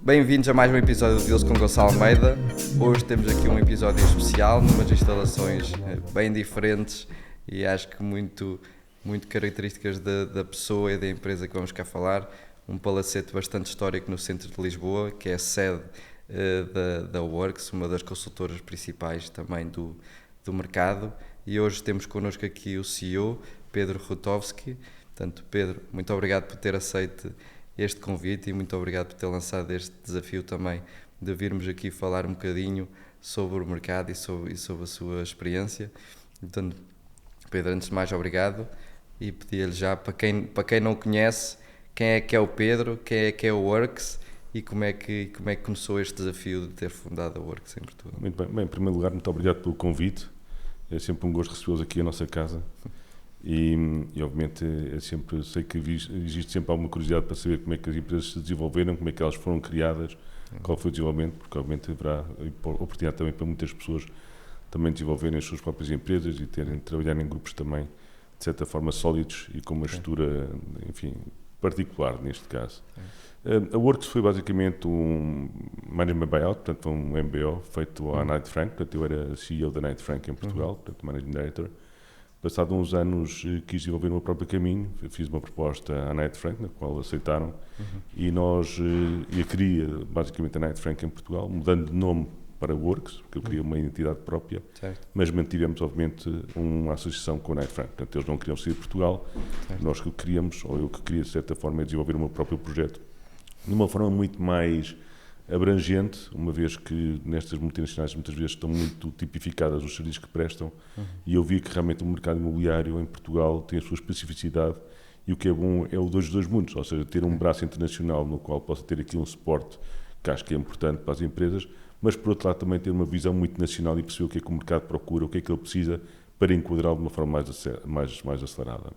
Bem-vindos a mais um episódio do Deals com Gonçalo Almeida. Hoje temos aqui um episódio especial, numas instalações bem diferentes e acho que muito características da pessoa e da empresa que vamos cá falar. Um palacete bastante histórico no centro de Lisboa, que é a sede da Works, uma das consultoras principais também do mercado. E hoje temos connosco aqui o CEO, Pedro Rutovski. Portanto, Pedro, muito obrigado por ter aceito este convite e muito obrigado por ter lançado este desafio também de virmos aqui falar um bocadinho sobre o mercado e sobre a sua experiência. Portanto, Pedro, antes de mais, obrigado e pedia-lhe já, para quem não conhece, quem é o Pedro, quem é o Works e como é que começou este desafio de ter fundado a Works em Portugal. Muito bem. Em primeiro lugar, muito obrigado pelo convite. É sempre um gosto recebê-los aqui à nossa casa. E obviamente sei que existe sempre alguma curiosidade para saber como é que as empresas se desenvolveram, como é que elas foram criadas, qual foi o desenvolvimento, porque obviamente haverá oportunidade também para muitas pessoas também desenvolverem as suas próprias empresas e trabalhar em grupos também de certa forma sólidos e com uma estrutura, enfim, particular neste caso. A Works foi basicamente um management buyout, portanto foi um MBO feito à Knight Frank, portanto eu era CEO da Knight Frank em Portugal, portanto managing director. Passado uns anos quis desenvolver o meu próprio caminho, fiz uma proposta à Knight Frank, na qual aceitaram, e eu queria basicamente a Knight Frank em Portugal, mudando de nome para Works, porque eu queria uma identidade própria, mas mantivemos obviamente uma associação com a Knight Frank, portanto eles não queriam sair de Portugal, nós que queríamos, ou eu que queria de certa forma, é desenvolver o meu próprio projeto, de uma forma muito mais abrangente, uma vez que nestas multinacionais muitas vezes estão muito tipificadas os serviços que prestam, e eu vi que realmente o mercado imobiliário em Portugal tem a sua especificidade e o que é bom é o dois mundos, ou seja, ter um braço internacional no qual possa ter aqui um suporte que acho que é importante para as empresas, mas por outro lado também ter uma visão muito nacional e perceber o que é que o mercado procura, o que é que ele precisa para enquadrá-lo de uma forma mais acelerada.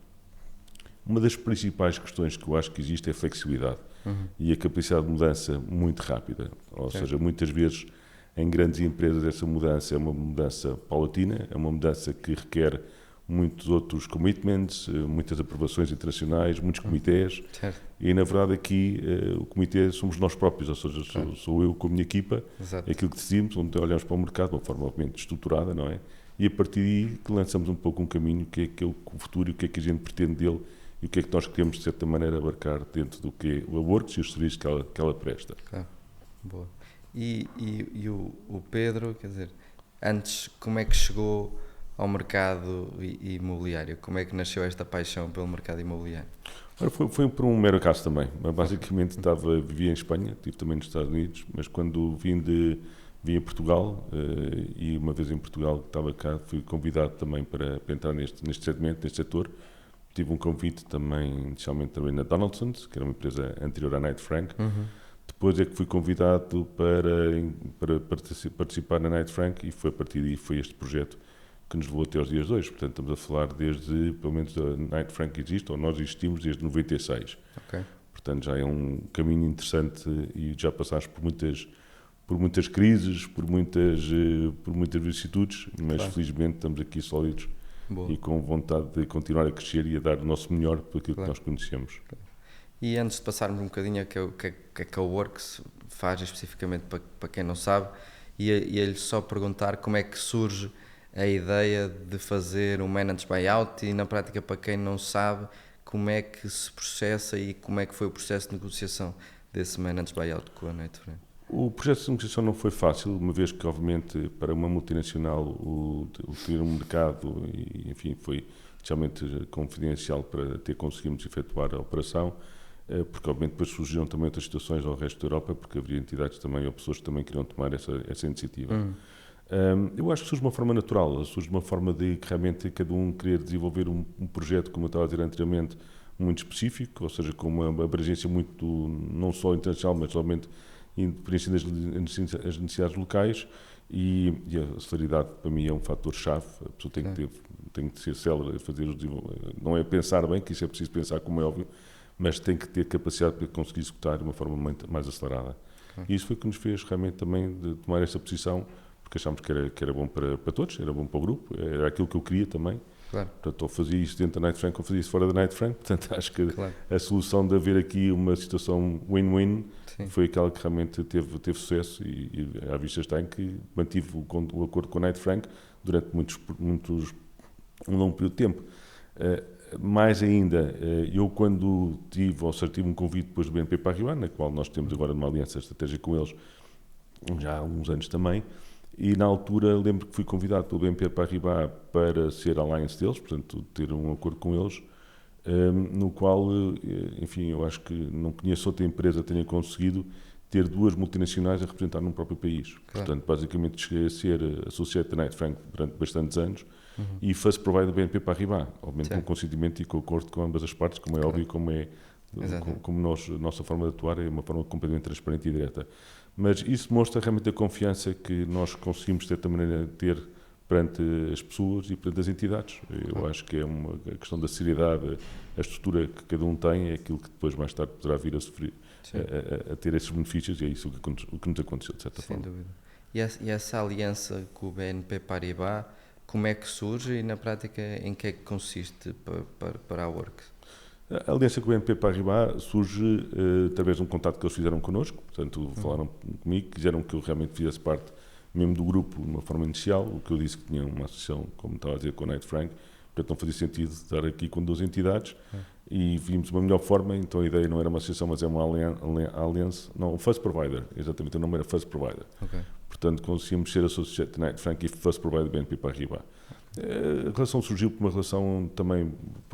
Uma das principais questões que eu acho que existe é a flexibilidade e a capacidade de mudança muito rápida. Ou seja, muitas vezes em grandes empresas essa mudança é uma mudança paulatina, é uma mudança que requer muitos outros commitments, muitas aprovações internacionais, muitos comitês. E na verdade aqui o comitê somos nós próprios, ou seja, sou eu com a minha equipa, é aquilo que decidimos, onde olhamos para o mercado de uma forma obviamente estruturada, não é? E a partir daí que lançamos um pouco um caminho, o que é o futuro e o que é que a gente pretende dele e o que é que nós queremos, de certa maneira, abarcar dentro do que é a Works e os serviços que ela presta. Boa. E o Pedro, quer dizer, antes, como é que chegou ao mercado imobiliário? Como é que nasceu esta paixão pelo mercado imobiliário? Foi por um mero acaso também. Basicamente vivia em Espanha, estive também nos Estados Unidos, mas quando vim a Portugal, e uma vez em Portugal estava cá, fui convidado também para entrar neste segmento, neste setor. Tive um convite também, inicialmente também na Donaldson's, que era uma empresa anterior à Knight Frank. Depois é que fui convidado para participar na Knight Frank e foi a partir daí foi este projeto que nos levou até aos dias de hoje. Portanto, estamos a falar desde, pelo menos a Knight Frank existe, ou nós existimos desde 96. Portanto, já é um caminho interessante e já passámos por muitas crises, por muitas vicissitudes, mas felizmente estamos aqui sólidos. Boa. E com vontade de continuar a crescer e a dar o nosso melhor por aquilo que nós conhecemos. E antes de passarmos um bocadinho o que é que a Works faz especificamente para quem não sabe, ia-lhe só perguntar como é que surge a ideia de fazer um managed buyout e na prática para quem não sabe como é que se processa e como é que foi o processo de negociação desse managed buyout com a Knight Frank. O processo de negociação não foi fácil, uma vez que, obviamente, para uma multinacional o ter um mercado, e, enfim, foi especialmente confidencial para conseguirmos efetuar a operação, porque, obviamente, depois surgiram também outras situações ao resto da Europa, porque havia entidades também ou pessoas que também queriam tomar essa iniciativa. Eu acho que surge de uma forma natural, surge de uma forma de realmente cada um querer desenvolver um projeto, como eu estava a dizer anteriormente, muito específico, ou seja, com uma abrangência muito, não só internacional, mas realmente independência das necessidades locais e a celeridade para mim é um fator-chave. A pessoa tem que ser célere a fazer não é pensar bem, que isso é preciso pensar, como é óbvio, mas tem que ter capacidade para conseguir executar de uma forma mais acelerada. E isso foi o que nos fez realmente também de tomar essa posição, porque achámos que era bom para todos, era bom para o grupo, era aquilo que eu queria também, Claro. Portanto, ou fazia isso dentro da Knight Frank ou fazia isso fora da Knight Frank. Portanto, acho que Claro. a solução de haver aqui uma situação win-win Sim. foi aquela que realmente teve sucesso e à vista está em que mantive o acordo com a Knight Frank durante um longo período de tempo. Mais ainda, eu quando tive um convite depois do BNP Paribas, na qual nós temos agora uma aliança estratégica com eles, já há alguns anos também, e na altura lembro que fui convidado pelo BNP Paribas para ser alliance deles, portanto ter um acordo com eles, no qual, enfim, eu acho que não conheço outra empresa que tenha conseguido ter duas multinacionais a representar num próprio país. Claro. Portanto, basicamente cheguei a ser associado da Knight Frank durante bastantes anos e first provider do BNP Paribas, obviamente com consentimento e com acordo com ambas as partes, como é óbvio, como nossa forma de atuar é uma forma completamente transparente e direta. Mas isso mostra realmente a confiança que nós conseguimos, de certa maneira, ter perante as pessoas e perante as entidades. Eu acho que é uma questão da seriedade, a estrutura que cada um tem é aquilo que depois mais tarde poderá vir a sofrer, a ter esses benefícios, e é isso o que nos aconteceu, de certa forma. Sem dúvida. E essa aliança com o BNP Paribas, como é que surge e na prática em que é que consiste para a Works? A aliança com o BNP Paribas surge através de um contato que eles fizeram connosco, portanto falaram comigo, quiseram que eu realmente fizesse parte mesmo do grupo de uma forma inicial, o que eu disse que tinha uma associação, como estava a dizer, com a Knight Frank, portanto não fazia sentido estar aqui com duas entidades e vimos uma melhor forma, então a ideia não era uma associação, mas é uma aliança, não, First Provider, exatamente, o nome era First Provider. Okay. Portanto, conseguimos ser associado da Knight Frank e First Provider do BNP Paribas. A relação surgiu por uma relação também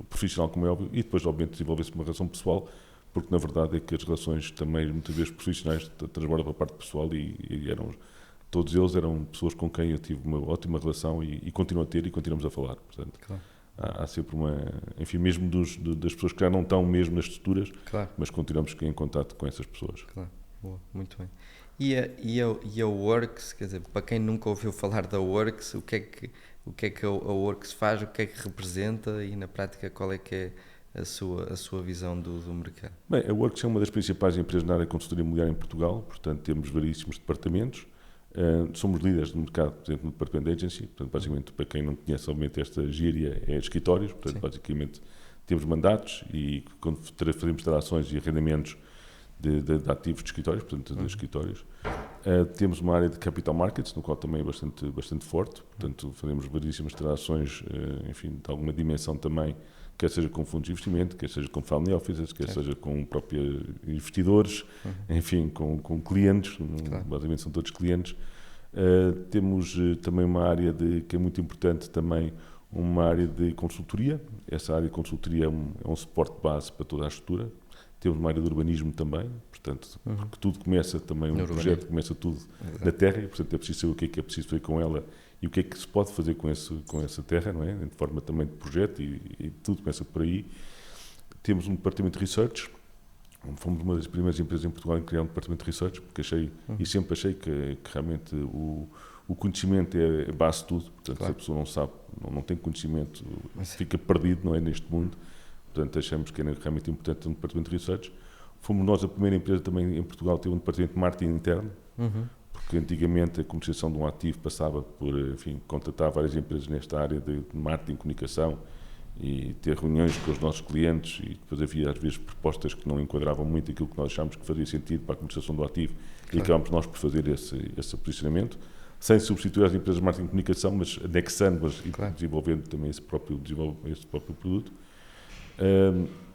profissional, como é óbvio, e depois, obviamente, desenvolveu-se uma relação pessoal, porque na verdade é que as relações também, muitas vezes profissionais, transbordam para a parte pessoal e todos eles eram pessoas com quem eu tive uma ótima relação e continuo a ter e continuamos a falar. Portanto, claro. há sempre enfim, mesmo das pessoas que já não estão mesmo nas estruturas, claro. mas continuamos em contato com essas pessoas. Claro, boa, muito bem. E a Works, quer dizer, para quem nunca ouviu falar da Works, o que é que a Works faz, o que é que representa e na prática qual é que é a sua visão do mercado? Bem, a Works é uma das principais empresas na área de consultoria imobiliária em Portugal, portanto temos variedíssimos departamentos, somos líderes do mercado, por exemplo, no departamento de agency, portanto basicamente para quem não conhece obviamente esta gíria é escritórios, portanto Sim. basicamente temos mandatos e quando fazemos transações e arrendamentos de ativos de escritórios, portanto de escritórios. Temos uma área de capital markets, no qual também é bastante forte, portanto fazemos variedíssimas transações, enfim, de alguma dimensão também, quer seja com fundos de investimento, quer seja com family offices, quer seja com próprios investidores, enfim, com clientes, claro. Basicamente são todos clientes. Temos também uma área que é muito importante também, uma área de consultoria. Essa área de consultoria é um suporte base para toda a estrutura. Temos uma área de urbanismo também, portanto, porque tudo começa também, um projeto começa tudo na terra, e portanto é preciso saber o que é preciso fazer com ela e o que é que se pode fazer com essa terra, não é? De forma também de projeto e tudo começa por aí. Temos um departamento de research, fomos uma das primeiras empresas em Portugal em criar um departamento de research, porque sempre achei que realmente o conhecimento é a base de tudo, portanto claro. Se a pessoa não sabe, não tem conhecimento, fica perdido, não é, neste mundo. Portanto, achamos que era realmente importante um departamento de research. Fomos nós a primeira empresa também em Portugal a ter um departamento de marketing interno, porque antigamente a comercialização de um ativo passava por, enfim, contratar várias empresas nesta área de marketing e comunicação e ter reuniões com os nossos clientes e depois havia às vezes propostas que não enquadravam muito aquilo que nós achámos que fazia sentido para a comercialização do ativo claro. E acabámos nós por fazer esse posicionamento, sem substituir as empresas de marketing e comunicação, mas anexando-as claro. E desenvolvendo também esse próprio produto.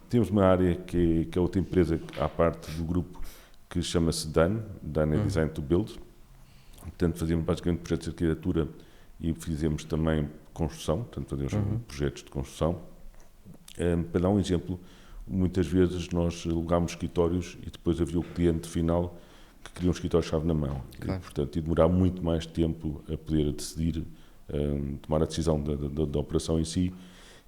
Temos uma área que é outra empresa à parte do grupo que chama-se DAN é Design to Build, portanto fazemos basicamente projetos de arquitetura e fizemos também construção, portanto fazemos projetos de construção. Para dar um exemplo, muitas vezes nós alugámos escritórios e depois havia o cliente final que queria um escritório-chave na mão, claro. E portanto ia demorar muito mais tempo a poder decidir, tomar a decisão da operação em si.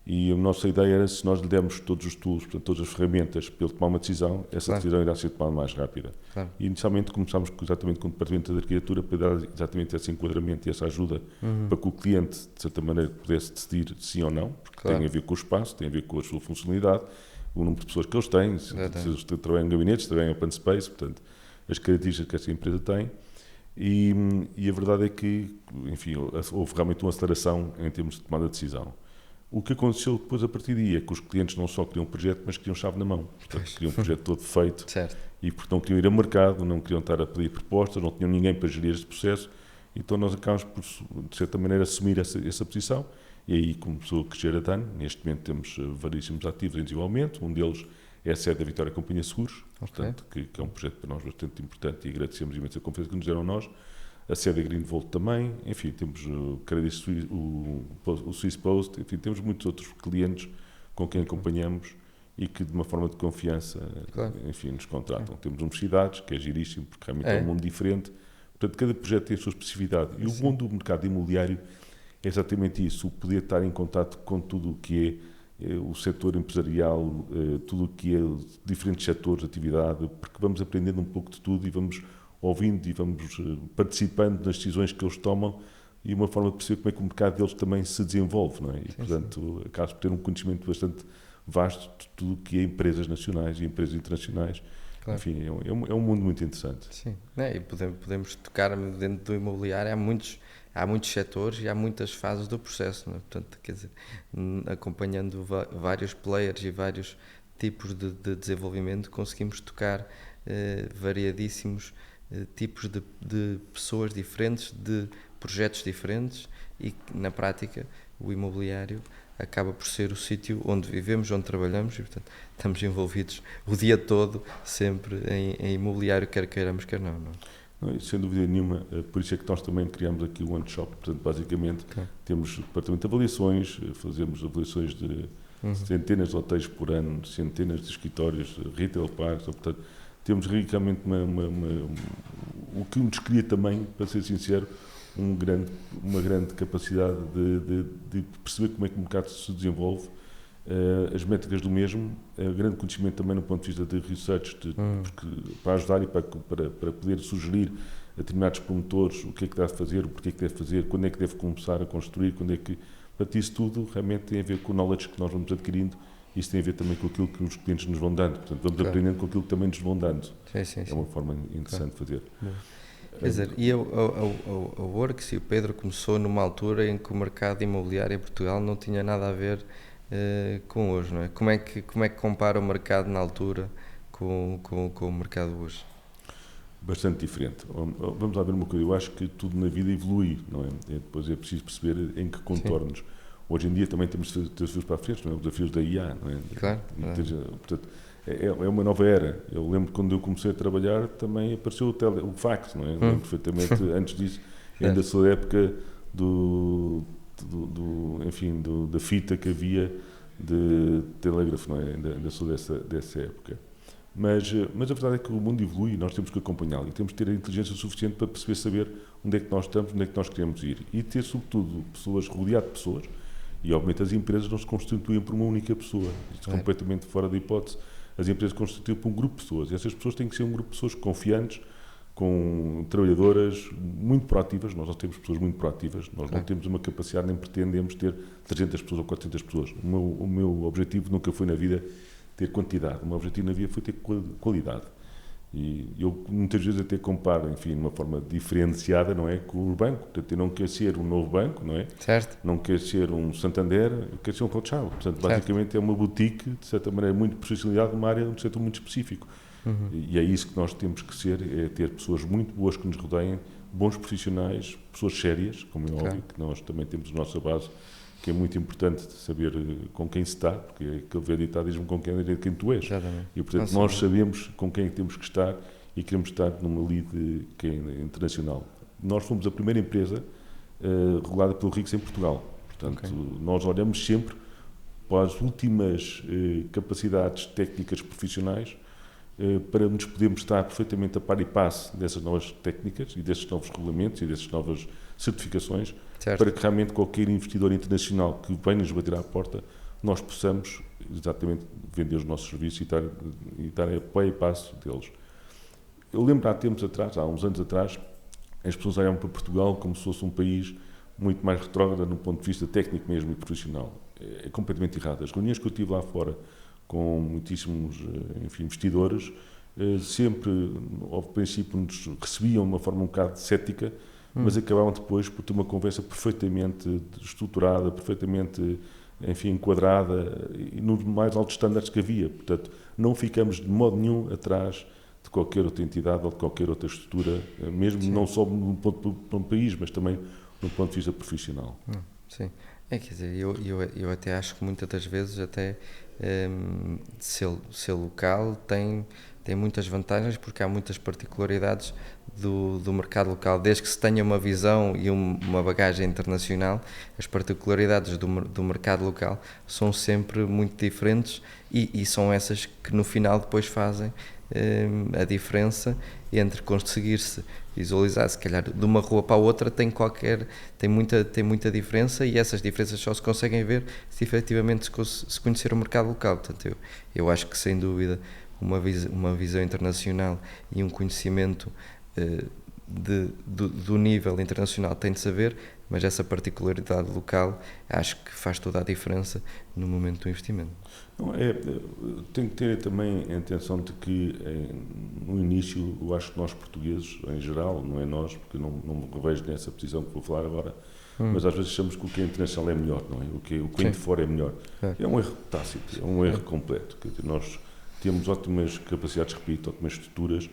E a nossa ideia era, se nós lhe dermos todos os tools, portanto, todas as ferramentas para ele tomar uma decisão, essa claro. Decisão irá ser tomada mais rápida. Claro. E inicialmente começámos exatamente com o Departamento de Arquitetura para dar exatamente esse enquadramento e essa ajuda para que o cliente, de certa maneira, pudesse decidir sim ou não, porque claro. Tem a ver com o espaço, tem a ver com a sua funcionalidade, o número de pessoas que eles têm, se trabalham em gabinetes, se trabalham em open space, portanto, as características que esta empresa tem. E a verdade é que, enfim, houve realmente uma aceleração em termos de tomada de decisão. O que aconteceu depois a partir daí é que os clientes não só queriam um projeto, mas queriam chave na mão. Portanto, queriam um projeto todo feito. Certo. E porque não queriam ir a mercado, não queriam estar a pedir propostas, não tinham ninguém para gerir este processo. Então nós acabamos por, de certa maneira, assumir essa posição. E aí começou a crescer a DAN. Neste momento temos variíssimos ativos em desenvolvimento. Um deles é a sede da Vitória Companhia Seguros, portanto, que é um projeto para nós bastante importante e agradecemos imenso a confiança que nos deram a nós. A sede da Greenvolt também, enfim, temos o Credit Suisse, o Swiss Post, enfim, temos muitos outros clientes com quem acompanhamos e que de uma forma de confiança, enfim, nos contratam. Temos universidades, que é giríssimo, porque realmente é um mundo diferente. Portanto, cada projeto tem a sua especificidade. E o bom do mercado imobiliário é exatamente isso, o poder estar em contato com tudo o que é o setor empresarial, tudo o que é diferentes setores de atividade, porque vamos aprendendo um pouco de tudo e vamos ouvindo e vamos participando nas decisões que eles tomam e uma forma de perceber como é que o mercado deles também se desenvolve, não é? E, portanto, acabas por ter um conhecimento bastante vasto de tudo o que é empresas nacionais e empresas internacionais. Claro. Enfim, é um mundo muito interessante. Sim, e podemos tocar dentro do imobiliário, há muitos setores e há muitas fases do processo, não é? Portanto, quer dizer, acompanhando vários players e vários tipos de desenvolvimento, conseguimos tocar variadíssimos tipos de pessoas diferentes, de projetos diferentes e, na prática, o imobiliário acaba por ser o sítio onde vivemos, onde trabalhamos e, portanto, estamos envolvidos o dia todo, sempre em imobiliário, quer queiramos, quer não. Não, sem dúvida nenhuma, por isso é que nós também criamos aqui o One Shop. Portanto, basicamente, temos departamento de avaliações, fazemos avaliações de centenas de hotéis por ano, centenas de escritórios, retail parks, portanto, temos realmente o que nos cria também, para ser sincero, uma grande capacidade de perceber como é que o mercado se desenvolve, as métricas do mesmo, grande conhecimento também no ponto de vista de research, porque, para ajudar e para poder sugerir a determinados promotores o que é que deve fazer, o porquê é que deve fazer, quando é que deve começar a construir, quando é que... Portanto, isso tudo realmente tem a ver com o knowledge que nós vamos adquirindo. Isso tem a ver também com aquilo que os clientes nos vão dando. Portanto, vamos aprendendo com aquilo que também nos vão dando. Sim. É uma forma interessante de fazer. Quer dizer, e a Works e o Pedro começou numa altura em que o mercado imobiliário em Portugal não tinha nada a ver com hoje, não é? Como é que compara o mercado na altura com o mercado hoje? Bastante diferente. Vamos lá ver uma coisa. Eu acho que tudo na vida evolui, não é? Depois é preciso perceber em que contornos. Sim. Hoje em dia também temos desafios para a frente, não é? Os desafios da IA, não é? Claro. Portanto, é uma nova era. Eu lembro quando eu comecei a trabalhar também apareceu o fax, não é? Lembro perfeitamente, antes disso, ainda sou da época da fita que havia de telégrafo, não é? Ainda sou dessa época. Mas a verdade é que o mundo evolui e nós temos que acompanhá-lo e temos que ter a inteligência suficiente para perceber, saber onde é que nós estamos, onde é que nós queremos ir e ter, sobretudo, pessoas, rodeado de pessoas. E, obviamente, as empresas não se constituem por uma única pessoa. Isto é completamente fora da hipótese. As empresas se constituem por um grupo de pessoas. E essas pessoas têm que ser um grupo de pessoas confiantes, com trabalhadoras muito proativas. Nós não temos pessoas muito proativas. Nós não temos uma capacidade, nem pretendemos ter 300 pessoas ou 400 pessoas. O meu objetivo nunca foi na vida ter quantidade. O meu objetivo na vida foi ter qualidade. E eu muitas vezes até comparo, enfim, de uma forma diferenciada, não é, com o banco. Portanto, eu não quero ser um novo banco, não é? Certo. Não quero ser um Santander, eu quero ser um Rothschild. Portanto, basicamente é uma boutique, de certa maneira, muito profissionalizada numa área, num setor muito específico. E é isso que nós temos que ser, é ter pessoas muito boas que nos rodeiem, bons profissionais, pessoas sérias, como é óbvio, que nós também temos a nossa base, que é muito importante saber com quem se está, porque aquele velho ditado diz-me com quem tu és. Exatamente. E, portanto, nós sabemos com quem temos que estar e queremos estar numa lead que é internacional. Nós fomos a primeira empresa regulada pelo RICS em Portugal. Portanto, nós olhamos sempre para as últimas capacidades técnicas profissionais para nos podermos estar perfeitamente a par e passe dessas novas técnicas e desses novos regulamentos e dessas novas certificações, para que realmente qualquer investidor internacional que venha nos bater à porta, nós possamos exatamente vender os nossos serviços e estar a pé e passo deles. Eu lembro há uns anos atrás, as pessoas olhavam para Portugal como se fosse um país muito mais retrógrado no ponto de vista técnico mesmo e profissional. É completamente errado. As reuniões que eu tive lá fora com muitíssimos investidores, sempre, ao princípio, nos recebiam de uma forma um bocado cética, mas acabavam depois por ter uma conversa perfeitamente estruturada, perfeitamente enfim, enquadrada e nos mais altos estándares que havia. Portanto, não ficamos de modo nenhum atrás de qualquer outra entidade ou de qualquer outra estrutura, mesmo Sim. não só no ponto do país, mas também no ponto de vista profissional. Sim, quer dizer, eu até acho que muitas das vezes até ser local tem muitas vantagens porque há muitas particularidades do mercado local, desde que se tenha uma visão e uma bagagem internacional, as particularidades do mercado local são sempre muito diferentes e são essas que no final depois fazem a diferença entre conseguir-se visualizar, se calhar de uma rua para a outra tem muita diferença e essas diferenças só se conseguem ver se efetivamente se conhecer o mercado local. Portanto, eu acho que sem dúvida uma visão internacional e um conhecimento do nível internacional tem de saber, mas essa particularidade local acho que faz toda a diferença no momento do investimento. Não, tem que ter também a intenção de que no início eu acho que nós portugueses em geral, não é nós, porque não me revejo nessa posição que vou falar agora, mas às vezes achamos que o que é internacional é melhor, não é? O que vem de fora é melhor. É um erro tácito, é um erro completo. Quer dizer, nós temos ótimas capacidades, repito, ótimas estruturas,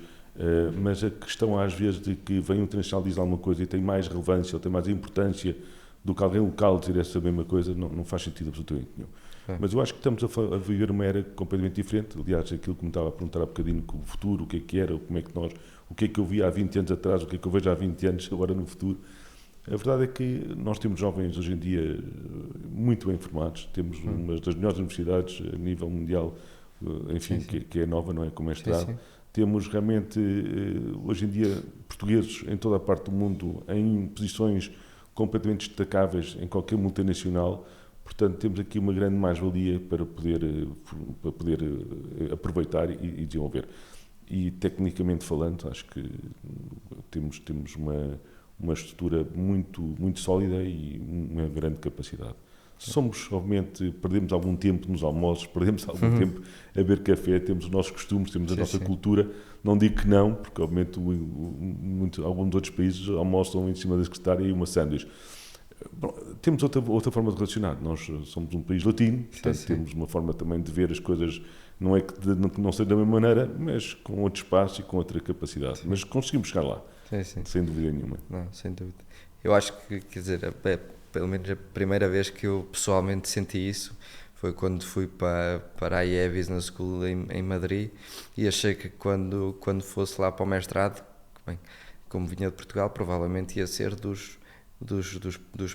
mas a questão às vezes de que vem um internacional diz alguma coisa e tem mais relevância ou tem mais importância do que alguém local dizer essa mesma coisa, não faz sentido absolutamente nenhum. Mas eu acho que estamos a viver uma era completamente diferente. Aliás, aquilo que me estava a perguntar há bocadinho, que o futuro, o que era, como é que nós, o que é que eu via há 20 anos atrás, o que é que eu vejo há 20 anos agora no futuro. A verdade é que nós temos jovens hoje em dia muito bem formados, temos uma das melhores universidades a nível mundial, enfim, que é nova, não é? Com mestrado. Sim. Temos realmente, hoje em dia, portugueses em toda a parte do mundo em posições completamente destacáveis em qualquer multinacional. Portanto, temos aqui uma grande mais-valia para poder aproveitar e desenvolver. E, tecnicamente falando, acho que temos uma estrutura muito sólida e uma grande capacidade. Somos, obviamente, perdemos algum tempo nos almoços, perdemos algum tempo a beber café, temos os nossos costumes, temos a nossa cultura. Não digo que não, porque, obviamente, alguns outros países almoçam em cima da secretária e uma sanduíche. Bom, temos outra forma de relacionar. Nós somos um país latino, portanto temos uma forma também de ver as coisas, não é que não seja da mesma maneira, mas com outro espaço e com outra capacidade. Mas conseguimos chegar lá, sem dúvida nenhuma. Não, sem dúvida. Eu acho que, quer dizer, pelo menos a primeira vez que eu pessoalmente senti isso foi quando fui para a IE Business School em Madrid e achei que quando fosse lá para o mestrado, bem, como vinha de Portugal, provavelmente ia ser dos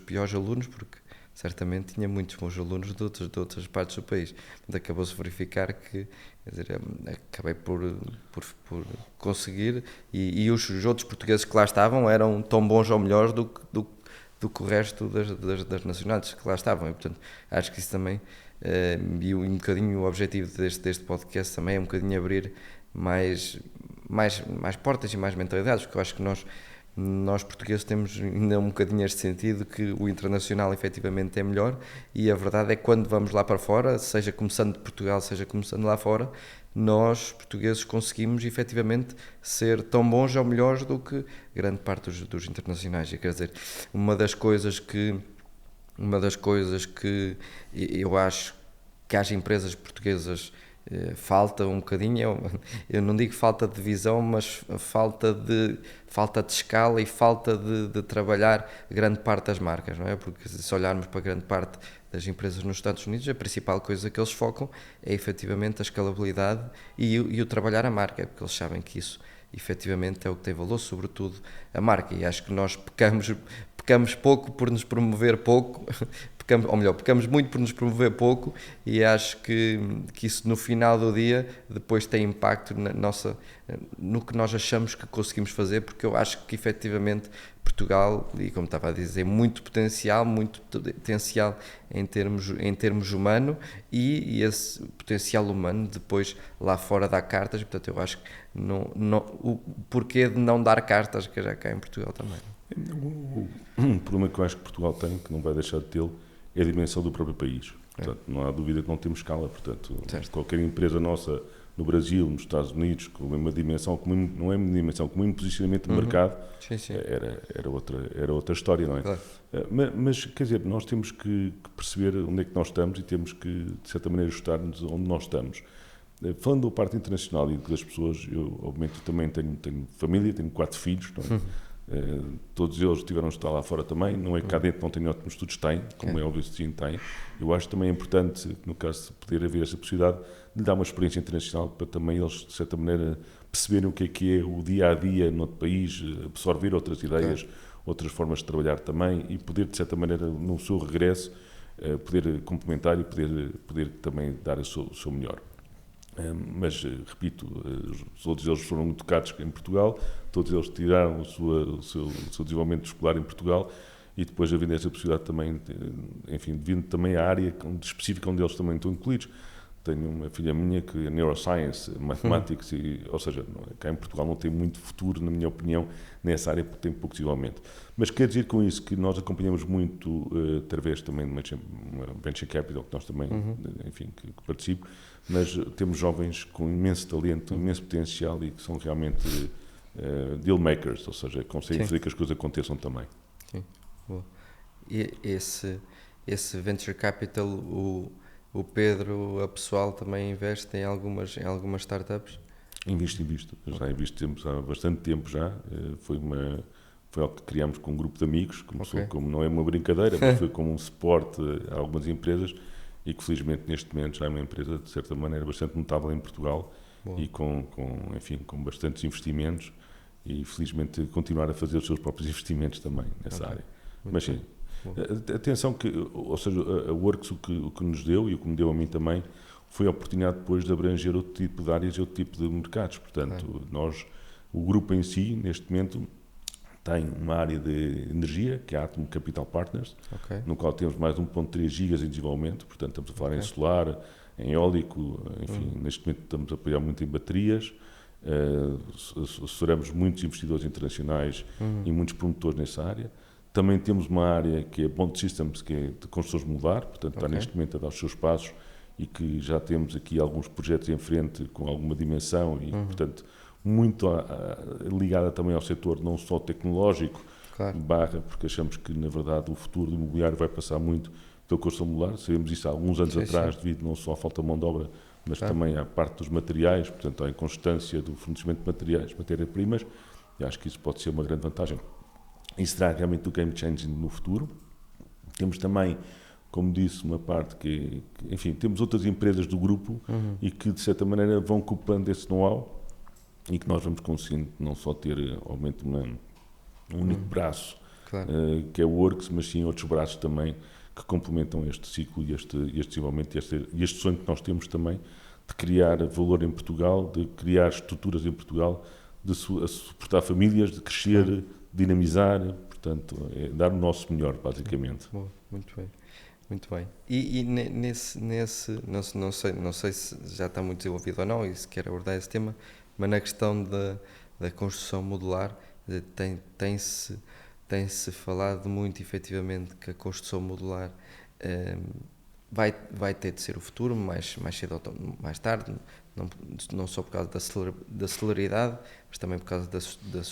piores alunos, porque certamente tinha muitos bons alunos de outras partes do país. Mas acabou-se de verificar que, quer dizer, acabei por conseguir e os outros portugueses que lá estavam eram tão bons ou melhores do que o resto das nacionalidades que lá estavam. E, portanto, acho que isso também, e um bocadinho o objetivo deste podcast também é um bocadinho abrir mais portas e mais mentalidades, porque eu acho que nós portugueses temos ainda um bocadinho este sentido que o internacional efetivamente é melhor e a verdade é que quando vamos lá para fora, seja começando de Portugal, seja começando lá fora, nós portugueses conseguimos efetivamente ser tão bons ou melhores do que grande parte dos internacionais. E, quer dizer, uma das coisas que eu acho que às empresas portuguesas falta um bocadinho, eu não digo falta de visão, mas falta de escala e falta de trabalhar grande parte das marcas, não é? Porque se olharmos para grande parte das empresas nos Estados Unidos, a principal coisa que eles focam é efetivamente a escalabilidade e o trabalhar a marca, porque eles sabem que isso efetivamente é o que tem valor, sobretudo a marca, e acho que nós pecamos pouco por nos promover pouco, pecamos muito por nos promover pouco e acho que isso no final do dia depois tem impacto no que nós achamos que conseguimos fazer, porque eu acho que efetivamente Portugal, e como estava a dizer, muito potencial em termos humano e esse potencial humano depois lá fora dá cartas, portanto eu acho que o porquê de não dar cartas que já cá em Portugal também. O problema que eu acho que Portugal tem, que não vai deixar de tê-lo, é a dimensão do próprio país. Portanto, não há dúvida que não temos escala. Portanto, qualquer empresa nossa no Brasil, nos Estados Unidos, com uma dimensão, não é uma dimensão, com um posicionamento de mercado, Sim, sim. era outra história, não é? Claro. Mas, quer dizer, nós temos que perceber onde é que nós estamos e temos que, de certa maneira, ajustar-nos onde nós estamos. Falando da parte internacional e das pessoas, eu, obviamente, também tenho família, tenho 4 filhos, não é? Todos eles tiveram de estar lá fora também, não é que cá dentro não tenham ótimos estudos, têm, como é óbvio que sim, têm. Eu acho também importante, no caso de poder haver essa possibilidade, de lhe dar uma experiência internacional para também eles, de certa maneira, perceberem o que é o dia-a-dia no outro país, absorver outras ideias, outras formas de trabalhar também e poder, de certa maneira, no seu regresso, poder complementar e poder também dar o seu melhor. Mas, repito, todos eles foram educados em Portugal, todos eles tiraram o seu desenvolvimento escolar em Portugal e depois havendo essa possibilidade também, enfim, devido também à área específica onde eles também estão incluídos. Tenho uma filha minha que é Neuroscience, Mathematics, ou seja, cá em Portugal não tem muito futuro, na minha opinião, nessa área porque tem pouco desenvolvimento. Mas quer dizer com isso que nós acompanhamos muito, através também de uma Venture Capital, que nós também, enfim, que participo, mas temos jovens com imenso talento, imenso potencial e que são realmente deal makers, ou seja, conseguem fazer que as coisas aconteçam também. Sim, boa. E esse Venture Capital, o Pedro, a pessoal também investe em algumas startups? Invisto. Já investimos há bastante tempo já. Foi algo que criámos com um grupo de amigos, começou como não é uma brincadeira, mas foi como um suporte a algumas empresas e que felizmente neste momento já é uma empresa de certa maneira bastante notável em Portugal. Boa. E com bastantes investimentos e felizmente continuar a fazer os seus próprios investimentos também nessa área. Mas sim, atenção que, ou seja, a Works o que nos deu e o que me deu a mim também foi a oportunidade depois de abranger outro tipo de áreas e outro tipo de mercados. Portanto, o grupo em si, neste momento, tem uma área de energia, que é a Atom Capital Partners, no qual temos mais de 1.3 gigas em desenvolvimento, portanto estamos a falar em solar, em eólico, enfim, neste momento estamos a apoiar muito em baterias, assessoramos muitos investidores internacionais e muitos promotores nessa área. Também temos uma área que é Bond Systems, que é de construtores modular, portanto está neste momento a dar os seus passos e que já temos aqui alguns projetos em frente com alguma dimensão e, portanto, muito ligada também ao setor não só tecnológico, porque achamos que, na verdade, o futuro do imobiliário vai passar muito pela construção modular. Sabemos isso há alguns anos atrás, devido não só à falta de mão de obra, mas também à parte dos materiais, portanto, à inconstância do fornecimento de materiais, matérias-primas, e acho que isso pode ser uma grande vantagem. Isso será realmente o game changing no futuro. Temos também, como disse, uma parte que enfim, temos outras empresas do grupo e que, de certa maneira, vão ocupando esse know-how e que nós vamos conseguindo não só ter, obviamente, um único braço, que é o Works, mas sim outros braços também que complementam este ciclo e este desenvolvimento e este sonho que nós temos também de criar valor em Portugal, de criar estruturas em Portugal, de suportar famílias, de crescer, dinamizar, portanto, é dar o nosso melhor, basicamente. Boa, muito bem. Muito bem. E nesse não sei se já está muito desenvolvido ou não, e se quer abordar esse tema, mas na questão da construção modular, tem-se falado muito, efetivamente, que a construção modular vai ter de ser o futuro, mais cedo ou mais tarde, não só por causa da celeridade, mas também por causa da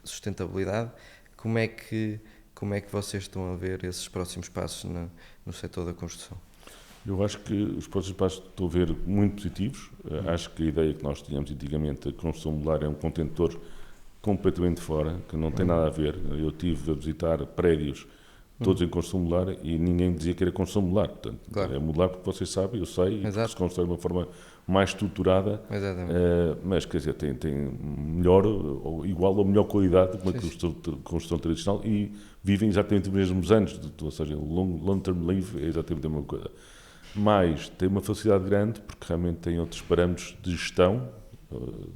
sustentabilidade. Como é que vocês estão a ver esses próximos passos no setor da construção? Eu acho que os próximos passos estou a ver muito positivos. Acho que a ideia que nós tínhamos antigamente, a construção modular é um contentor completamente fora, que não tem nada a ver. Eu estive a visitar prédios todos em construção modular e ninguém dizia que era construção modular. Portanto, é modular porque vocês sabem, eu sei, e se constrói de uma forma mais estruturada, mas quer dizer, tem melhor, ou igual ou melhor qualidade de uma construção tradicional e vivem exatamente os mesmos anos, ou seja, o long-term live é exatamente a mesma coisa. Mas tem uma facilidade grande porque realmente tem outros parâmetros de gestão,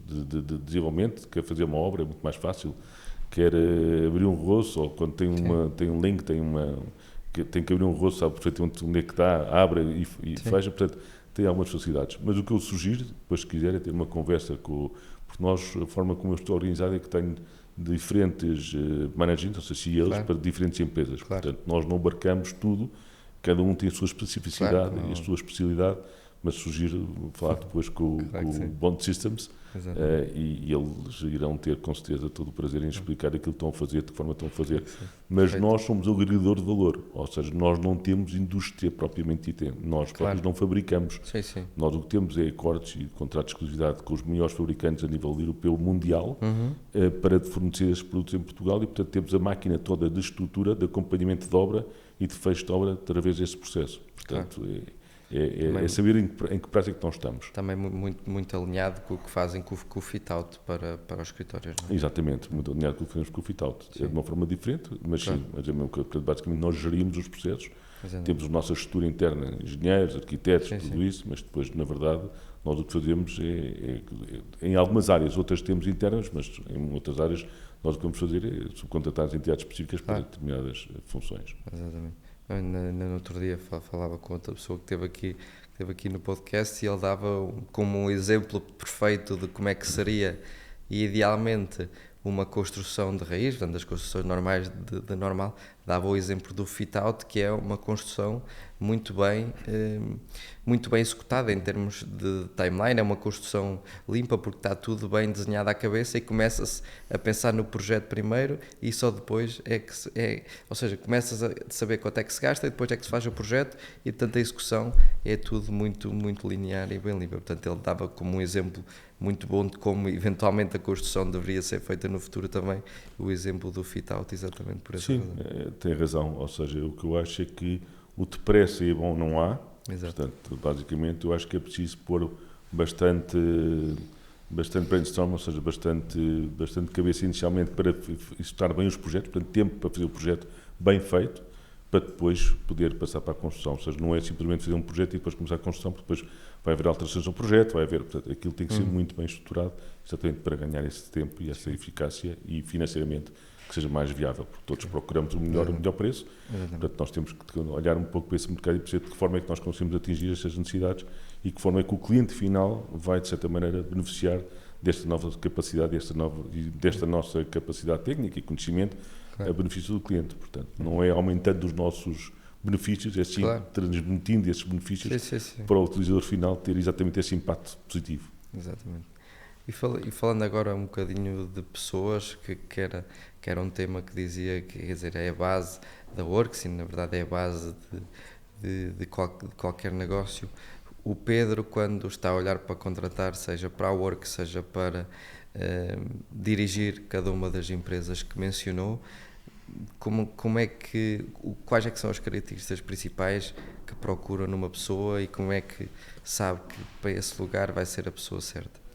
de desenvolvimento, quer fazer uma obra é muito mais fácil, quer abrir um roço, ou quando tem um link, tem que abrir um roço, sabe perfeitamente onde é que está, abre e fecha, portanto, tem algumas facilidades. Mas o que eu sugiro, depois se quiser, é ter uma conversa porque nós, a forma como eu estou organizado é que tenho diferentes managers, ou seja, CEOs, para diferentes empresas. Portanto, nós não abarcamos tudo, cada um tem a sua especificidade e a sua especialidade, mas sugiro falar depois com o Bond Systems, e eles irão ter com certeza todo o prazer em explicar aquilo que estão a fazer, de que forma estão a fazer. Mas nós somos o agregador de valor, ou seja, nós não temos indústria propriamente dita, nós próprios não fabricamos. Nós o que temos é acordos e contratos de exclusividade com os melhores fabricantes a nível europeu mundial para fornecer esses produtos em Portugal, e portanto temos a máquina toda de estrutura, de acompanhamento de obra e de fecho de obra através desse processo. Portanto, é saber em que prazo é que nós estamos. Também muito alinhado com o que fazem com o fit-out para os escritórios, não é? Exatamente, muito alinhado com o que fazemos com o fit-out. É de uma forma diferente, mas sim, mas é mesmo que basicamente nós gerimos os processos, temos a nossa estrutura interna, engenheiros, arquitetos, tudo isso, mas depois, na verdade, nós o que fazemos em algumas áreas, outras temos internas, mas em outras áreas nós o que vamos fazer é subcontratar as entidades específicas para determinadas funções. Exatamente. No outro dia falava com outra pessoa que esteve aqui no podcast, e ele dava como um exemplo perfeito de como é que seria, idealmente, uma construção de raiz, portanto, as construções normais de normal. Dava o exemplo do fit-out, que é uma construção muito bem executada em termos de timeline. É uma construção limpa porque está tudo bem desenhado à cabeça, e começa-se a pensar no projeto primeiro, e só depois ou seja, começas a saber quanto é que se gasta, e depois é que se faz o projeto, e portanto a execução é tudo muito linear e bem limpa. Portanto, ele dava como um exemplo muito bom de como eventualmente a construção deveria ser feita no futuro também, o exemplo do fit-out, exatamente por essa razão. Tem razão, ou seja, o que eu acho é que o depressa e bom não há. Exato. Portanto, basicamente eu acho que é preciso pôr bastante brainstorm, ou seja, bastante cabeça inicialmente para executar bem os projetos, portanto tempo para fazer o projeto bem feito, para depois poder passar para a construção. Ou seja, não é simplesmente fazer um projeto e depois começar a construção, porque depois vai haver alterações no projeto, portanto, aquilo tem que ser muito bem estruturado, exatamente para ganhar esse tempo e essa eficácia, e financeiramente que seja mais viável, porque todos procuramos o melhor preço. Portanto, nós temos que olhar um pouco para esse mercado e perceber de que forma é que nós conseguimos atingir essas necessidades, e que forma é que o cliente final vai, de certa maneira, beneficiar desta nova capacidade, desta nossa capacidade técnica e conhecimento, a benefício do cliente. Portanto, não é aumentando os nossos benefícios, é sim transmitindo esses benefícios para o utilizador final ter exatamente esse impacto positivo. Exatamente. E falando agora um bocadinho de pessoas, que era um tema que dizia que, quer dizer, é a base da Works, e na verdade é a base de qualquer negócio. O Pedro, quando está a olhar para contratar, seja para a Works, seja para dirigir cada uma das empresas que mencionou, quais é que são as características principais que procura numa pessoa, e como é que sabe que para esse lugar vai ser a pessoa certa?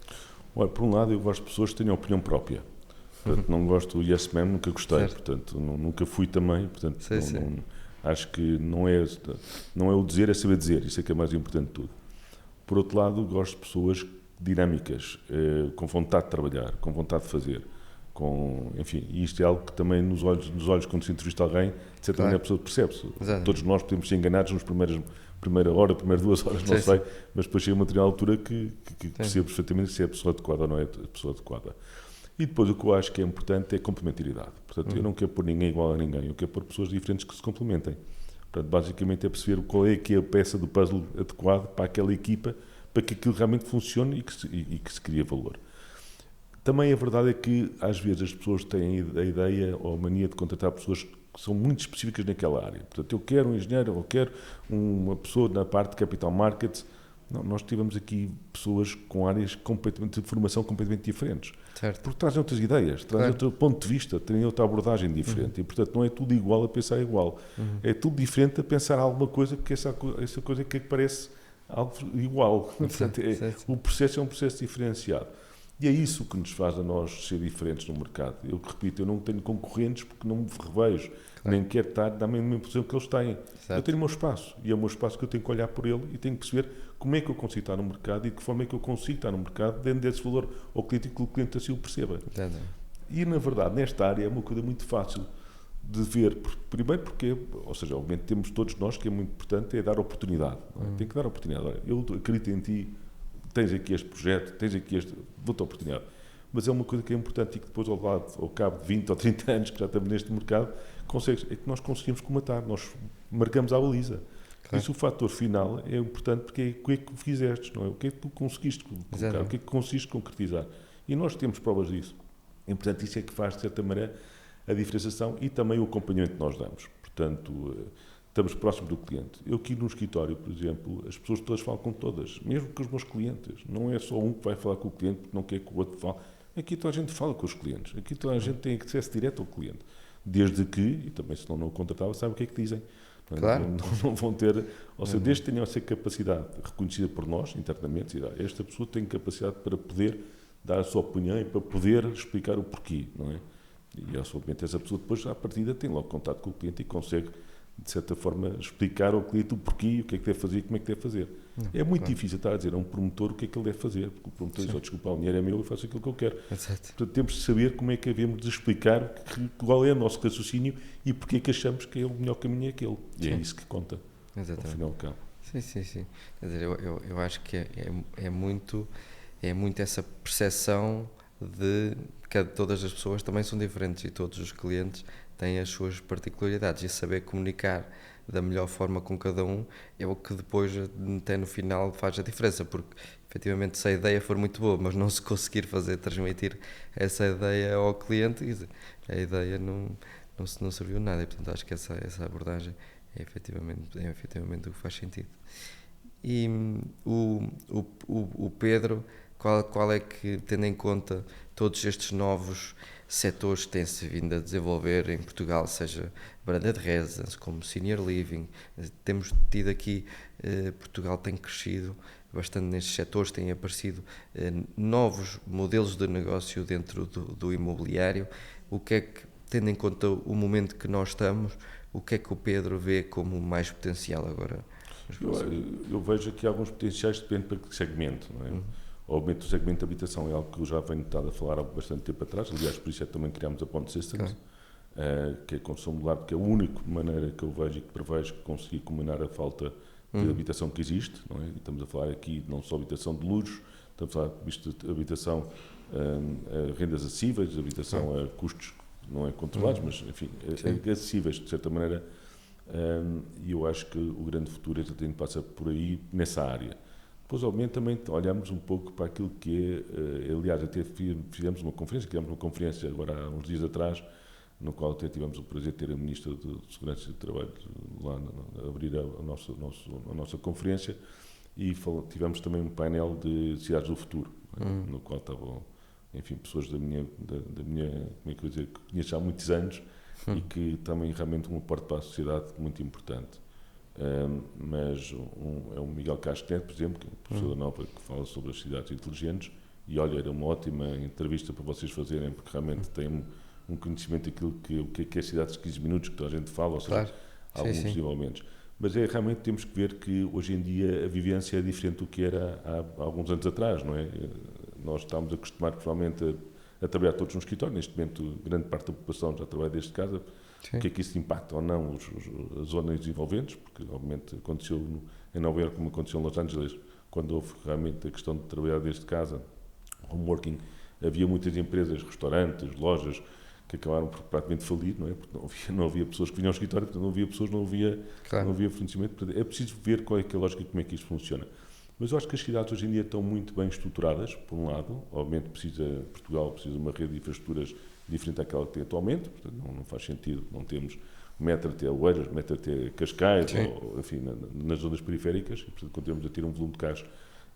Olha, por um lado, eu gosto de pessoas que tenham opinião própria. Portanto, não gosto do yes man, nunca gostei. Portanto, nunca fui também. Portanto, acho que não é o dizer, é saber dizer. Isso é que é mais importante de tudo. Por outro lado, gosto de pessoas dinâmicas, com vontade de trabalhar, com vontade de fazer. Enfim, e isto é algo que também nos olhos quando se entrevista alguém, de certa maneira a pessoa percebe-se. Todos nós podemos ser enganados nas primeira hora, primeiras 2 horas, não sei, mas depois chega uma determinada altura que percebe perfeitamente se é a pessoa adequada ou não é a pessoa adequada. E depois o que eu acho que é importante é a complementaridade. Portanto, eu não quero pôr ninguém igual a ninguém, eu quero pôr pessoas diferentes que se complementem. Portanto, basicamente é perceber qual é que é a peça do puzzle adequada para aquela equipa, para que aquilo realmente funcione e que se crie valor. Também a verdade é que, às vezes, as pessoas têm a ideia ou a mania de contratar pessoas que são muito específicas naquela área. Portanto, eu quero um engenheiro, eu quero uma pessoa na parte de capital markets. Não, nós tivemos aqui pessoas com áreas de formação completamente diferentes. Porque trazem outras ideias, trazem outro ponto de vista, têm outra abordagem diferente. E, portanto, não é tudo igual a pensar igual. É tudo diferente a pensar alguma coisa que essa coisa que parece algo igual. Portanto, o processo é um processo diferenciado. E é isso que nos faz a nós ser diferentes no mercado. Eu repito, eu não tenho concorrentes porque não me revejo, nem quero estar na mesma posição que eles têm. Eu tenho o meu espaço, e é o meu espaço que eu tenho que olhar por ele e tenho que perceber como é que eu consigo estar no mercado e de que forma é que eu consigo estar no mercado, dando esse valor ao cliente e que o cliente assim o perceba. E, na verdade, nesta área é uma coisa muito fácil de ver. Primeiro porque, ou seja, obviamente temos todos nós, que é muito importante, é dar oportunidade. Tem que dar oportunidade. Olha, eu acredito em ti, tens aqui este projeto, tens aqui dou-te a oportunidade. Mas é uma coisa que é importante e que depois, ao cabo de 20 ou 30 anos que já estamos neste mercado, é que nós conseguimos comatar, nós marcamos a baliza. Claro. Isso, o fator final é importante porque é o que é que fizeste, não é? O que é que tu conseguiste colocar, Exato. o que é que conseguiste concretizar. E nós temos provas disso. E, portanto, isso é que faz, de certa maneira, a diferenciação e também o acompanhamento que nós damos. Portanto, estamos próximos do cliente. Eu aqui no escritório, por exemplo, as pessoas todas falam com todas, mesmo com os meus clientes. Não é só um que vai falar com o cliente porque não quer que o outro fale. Aqui toda a gente fala com os clientes. Aqui toda a gente tem acesso direto ao cliente. Desde que, e também se não o contratava, sabe o que é que dizem. Claro. Não vão ter, ou seja, desde que tenham essa capacidade reconhecida por nós, internamente, esta pessoa tem capacidade para poder dar a sua opinião e para poder explicar o porquê, não é? E, obviamente, essa pessoa depois, à partida, tem logo contato com o cliente e consegue, de certa forma, explicar ao cliente o porquê, o que é que deve fazer e como é que deve fazer. É muito difícil estar a dizer a um promotor o que é que ele deve fazer, porque o promotor diz, desculpa, o dinheiro é meu, eu faço aquilo que eu quero. Exato. Portanto, temos de saber como é que havemos de explicar qual é o nosso raciocínio e porque é que achamos que é o melhor caminho é aquele. E é isso que conta, Exatamente. ao final do cabo. Sim. Quer dizer, eu acho que é muito essa percepção de que todas as pessoas também são diferentes e todos os clientes têm as suas particularidades, e saber comunicar da melhor forma com cada um é o que depois, até no final, faz a diferença, porque efetivamente se a ideia for muito boa, mas não se conseguir transmitir essa ideia ao cliente, quer dizer, a ideia não serviu de nada, e portanto acho que essa abordagem é efetivamente o que faz sentido. E o Pedro, qual é que, tendo em conta todos estes novos setores que têm-se vindo a desenvolver em Portugal, seja branded residence, como senior living, temos tido aqui, Portugal tem crescido bastante nestes setores, têm aparecido novos modelos de negócio dentro do imobiliário. O que é que, tendo em conta o momento que nós estamos, o que é que o Pedro vê como mais potencial agora? Eu vejo aqui alguns potenciais, depende para que segmento, não é? Obviamente o segmento de habitação é algo que eu já venho estado a falar há bastante tempo atrás, aliás, por isso é que também criámos a Pond Systems, que é a construção modular, porque é a única maneira que eu vejo e que prevejo que conseguir combinar a falta de habitação que existe, não é? E estamos a falar aqui não só habitação de luxo, estamos a falar de habitação a rendas acessíveis, habitação a custos não é controlados, mas enfim, acessíveis de certa maneira, e eu acho que o grande futuro passa por aí, nessa área. Depois, obviamente, também olhamos um pouco para aquilo que é, aliás, até criámos uma conferência agora há uns dias atrás, no qual até tivemos o prazer de ter a Ministra de Segurança e de Trabalho lá a abrir a nossa conferência, e tivemos também um painel de cidades do futuro, no qual estavam, enfim, pessoas da minha como é que eu dizer, que conheço há muitos anos e que também realmente um aporte para a sociedade muito importante. Mas é o Miguel Castro, por exemplo, que é um professor da Nova, que fala sobre as cidades inteligentes, e olha, era uma ótima entrevista para vocês fazerem, porque realmente tem um conhecimento daquilo o que é cidades de 15 minutos, que toda a gente fala, ou seja, há alguns desenvolvimentos. Mas realmente temos que ver que hoje em dia a vivência é diferente do que era há alguns anos atrás, não é? Nós estamos acostumados provavelmente a trabalhar todos no escritório, neste momento grande parte da população já trabalha desde casa. Sim. O que é que isso impacta ou não as zonas envolventes, porque obviamente aconteceu em Nova Iorque como aconteceu em Los Angeles, quando houve realmente a questão de trabalhar desde casa, home working, havia muitas empresas, restaurantes, lojas, que acabaram por praticamente falir, não é? Porque não havia pessoas que vinham ao escritório, portanto não havia pessoas, não havia fornecimento. Portanto, é preciso ver qual é que é a lógica e como é que isto funciona. Mas eu acho que as cidades hoje em dia estão muito bem estruturadas, por um lado, obviamente Portugal precisa de uma rede de infraestruturas diferente daquela que tem atualmente, portanto não faz sentido, não temos metro até Oeiras, metro até Cascais, ou, enfim, nas zonas periféricas, e portanto continuamos a ter um volume de carros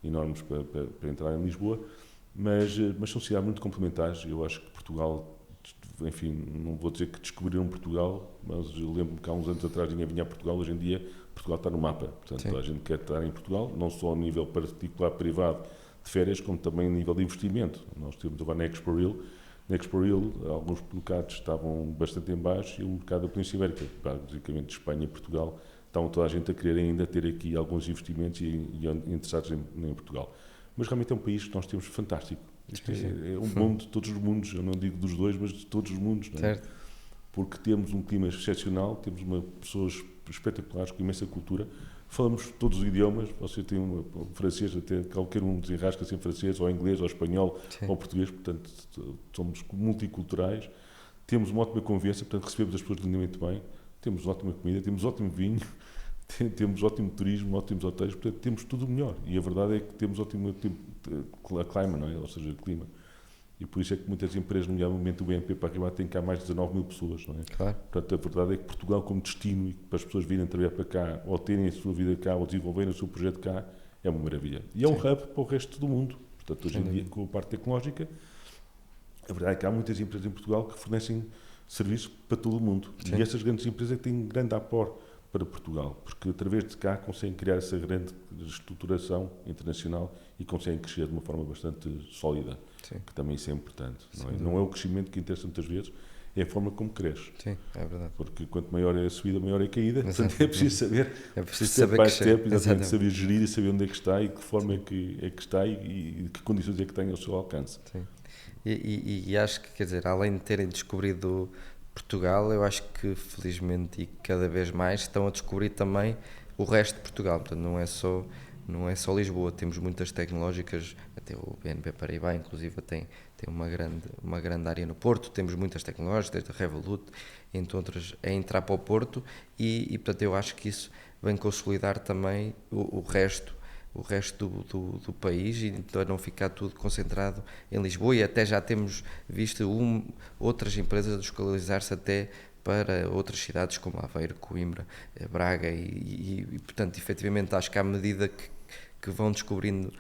enormes para entrar em Lisboa, mas são cidades muito complementares. Eu acho que Portugal, enfim, não vou dizer que descobriram Portugal, mas eu lembro-me que há uns anos atrás ninguém vinha a Portugal, hoje em dia Portugal está no mapa, portanto a gente quer estar em Portugal, não só a nível particular, privado, de férias, como também a nível de investimento. Nós temos agora na Expo Real, alguns mercados estavam bastante em baixo, e o mercado da Península Ibérica, basicamente de Espanha e Portugal, estavam toda a gente a querer ainda ter aqui alguns investimentos e interessados em Portugal. Mas realmente é um país que nós temos fantástico. Isto é um mundo de todos os mundos, eu não digo dos dois, mas de todos os mundos, não é? Certo. Porque temos um clima excepcional, temos pessoas espetaculares, com imensa cultura, falamos todos os idiomas, você tem um francês, até qualquer um desenrasca-se em francês, ou inglês, ou espanhol, ou português, portanto somos multiculturais, temos uma ótima convivência, portanto recebemos as pessoas lindamente bem, temos ótima comida, temos ótimo vinho, temos ótimo turismo, ótimos hotéis, portanto temos tudo melhor. E a verdade é que temos ótimo clima, não é? Ou seja, clima. E por isso é que muitas empresas, nomeadamente o BNP Paribas, têm cá mais de 19 mil pessoas, não é? Claro. Portanto, a verdade é que Portugal como destino e para as pessoas virem trabalhar para cá, ou terem a sua vida cá, ou desenvolverem o seu projeto cá, é uma maravilha. E é um hub para o resto do mundo. Portanto, hoje em dia, com a parte tecnológica, a verdade é que há muitas empresas em Portugal que fornecem serviços para todo o mundo. Sim. E essas grandes empresas têm um grande aporte para Portugal, porque através de cá conseguem criar essa grande estruturação internacional e conseguem crescer de uma forma bastante sólida, Sim. que também isso é importante. Não é? Sim. Não é o crescimento que interessa muitas vezes, é a forma como cresce. Sim, é verdade. Porque quanto maior é a subida, maior é a caída. Exatamente. Portanto, é preciso saber, Saber by crescer. step, exatamente, Exatamente. saber gerir e saber onde é que está e de que forma é que está e que condições é que tem ao seu alcance. Sim. E acho que, quer dizer, além de terem descobrido Portugal, eu acho que felizmente e cada vez mais estão a descobrir também o resto de Portugal. Portanto, não é só Lisboa, temos muitas tecnológicas, até o BNP Paribas inclusive tem uma grande área no Porto, temos muitas tecnológicas, desde a Revolut, entre outras, a entrar para o Porto e portanto eu acho que isso vem consolidar também o resto do país e para não ficar tudo concentrado em Lisboa, e até já temos visto outras empresas a deslocalizar-se até para outras cidades como Aveiro, Coimbra, Braga e portanto, efetivamente, acho que à medida que vão descobrindo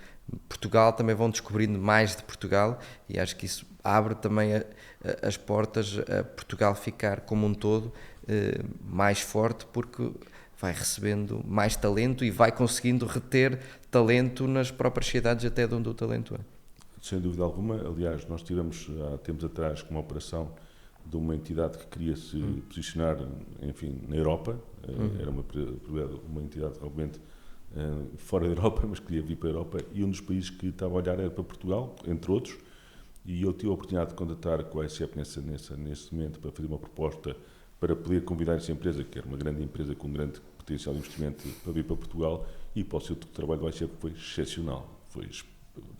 Portugal, também vão descobrindo mais de Portugal, e acho que isso abre também as portas a Portugal ficar como um todo mais forte, porque vai recebendo mais talento e vai conseguindo reter talento nas próprias cidades até de onde o talento é. Sem dúvida alguma. Aliás, nós tivemos há tempos atrás uma operação de uma entidade que queria se posicionar, enfim, na Europa. Era uma entidade realmente fora da Europa, mas queria vir para a Europa, e um dos países que estava a olhar era para Portugal, entre outros, e eu tive a oportunidade de contactar com a SEP nesse momento para fazer uma proposta para poder convidar essa empresa, que era uma grande empresa com um grande potencial de investimento, para vir para Portugal, e para o seu trabalho do ICEP foi excepcional, foi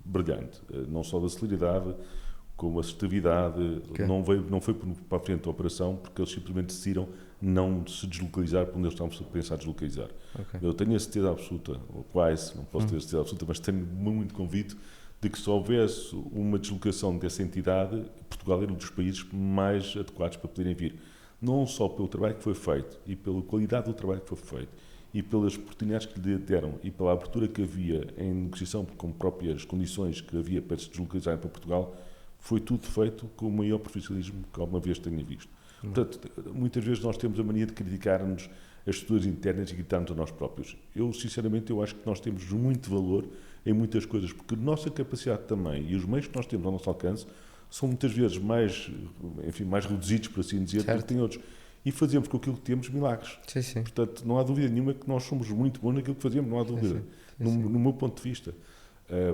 brilhante, não só da celeridade, como a assertividade. Okay. Não foi para a frente da operação, porque eles simplesmente decidiram não se deslocalizar para onde eles estavam a pensar deslocalizar. Okay. Eu tenho a certeza absoluta, ou quase, não posso ter a certeza absoluta, mas tenho muito convicto de que se houvesse uma deslocação dessa entidade, Portugal era um dos países mais adequados para poderem vir. Não só pelo trabalho que foi feito e pela qualidade do trabalho que foi feito e pelas oportunidades que lhe deram e pela abertura que havia em negociação com próprias condições que havia para se deslocalizarem para Portugal, foi tudo feito com o maior profissionalismo que alguma vez tenha visto. Portanto, muitas vezes nós temos a mania de criticar-nos as estruturas internas e gritar-nos a nós próprios. Eu, sinceramente, eu acho que nós temos muito valor em muitas coisas, porque a nossa capacidade também e os meios que nós temos ao nosso alcance são muitas vezes mais reduzidos, por assim dizer, do que tem outros. E fazemos com aquilo que temos milagres. Sim, sim. Portanto, não há dúvida nenhuma que nós somos muito bons naquilo que fazemos, não há dúvida, no meu ponto de vista.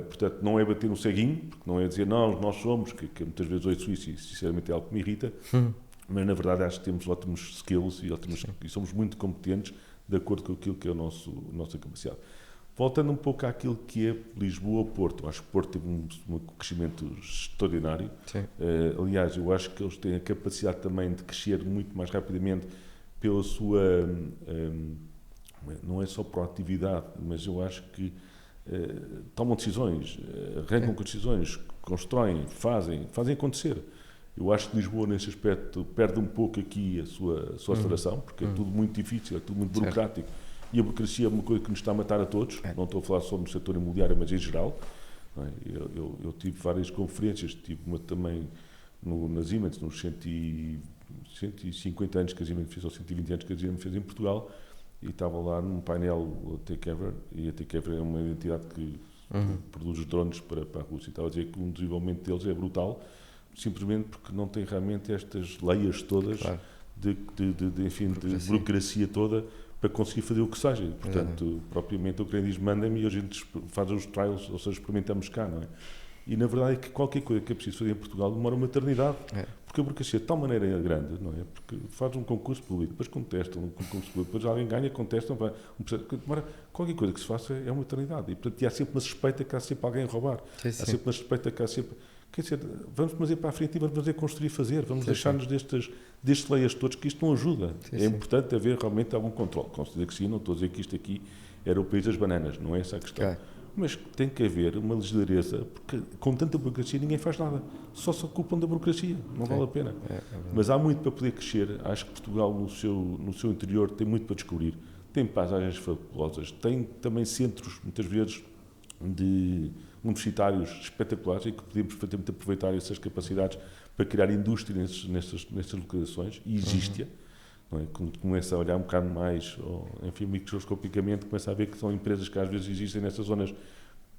Portanto, não é bater no ceguinho, porque não é dizer não, nós somos, que muitas vezes ouço isso e sinceramente é algo que me irrita, mas na verdade acho que temos ótimos skills e somos muito competentes de acordo com aquilo que é a nossa capacidade. Voltando um pouco àquilo que é Lisboa-Porto, acho que Porto teve um crescimento extraordinário. Aliás, eu acho que eles têm a capacidade também de crescer muito mais rapidamente pela sua, não é só proatividade, mas eu acho que tomam decisões, arrancam com decisões, constroem, fazem acontecer. Eu acho que Lisboa, nesse aspecto, perde um pouco aqui a sua aceleração, porque é tudo muito difícil, é tudo muito burocrático. E a burocracia é uma coisa que nos está a matar a todos. Não estou a falar só no setor imobiliário, mas em geral. Eu tive várias conferências, tive uma também na Siemens, nos 150 anos que a Siemens fez, ou 120 anos que a Siemens fez em Portugal, e estava lá num painel Takeover, e a Takeover é uma entidade que produz os drones para a Rússia, e estava a dizer que o desenvolvimento deles é brutal, simplesmente porque não tem realmente estas leias todas de burocracia toda para conseguir fazer o que seja. Portanto, propriamente o cliente diz, manda-me e a gente faz os trials, ou seja, experimentamos cá, não é? E na verdade é que qualquer coisa que é preciso fazer em Portugal demora uma eternidade. Porque a burocracia de tal maneira é grande, não é? Porque faz um concurso público, depois contestam um concurso público, depois alguém ganha, contestam, qualquer coisa que se faça é uma eternidade. E portanto há sempre uma suspeita que há sempre alguém a roubar. Há sempre uma suspeita que há sempre... Quer dizer, vamos fazer para a frente e vamos fazer construir e fazer, vamos Sim, deixar-nos destes layers todos, que isto não ajuda. Sim, É sim. importante haver realmente algum controle. Considero que sim, não estou a dizer que isto aqui era o país das bananas, não é essa a questão. Claro. Mas tem que haver uma legislação, porque com tanta burocracia ninguém faz nada. Só se ocupam da burocracia, não vale a pena. Mas há muito para poder crescer. Acho que Portugal, no seu interior, tem muito para descobrir. Tem paisagens fabulosas, tem também centros, muitas vezes, de universitários espetaculares e que podemos perfeitamente aproveitar essas capacidades para criar indústria nestas localizações, e existe-a. Não é? Quando começa a olhar um bocado mais, enfim, microscopicamente, começa a ver que são empresas que às vezes existem nessas zonas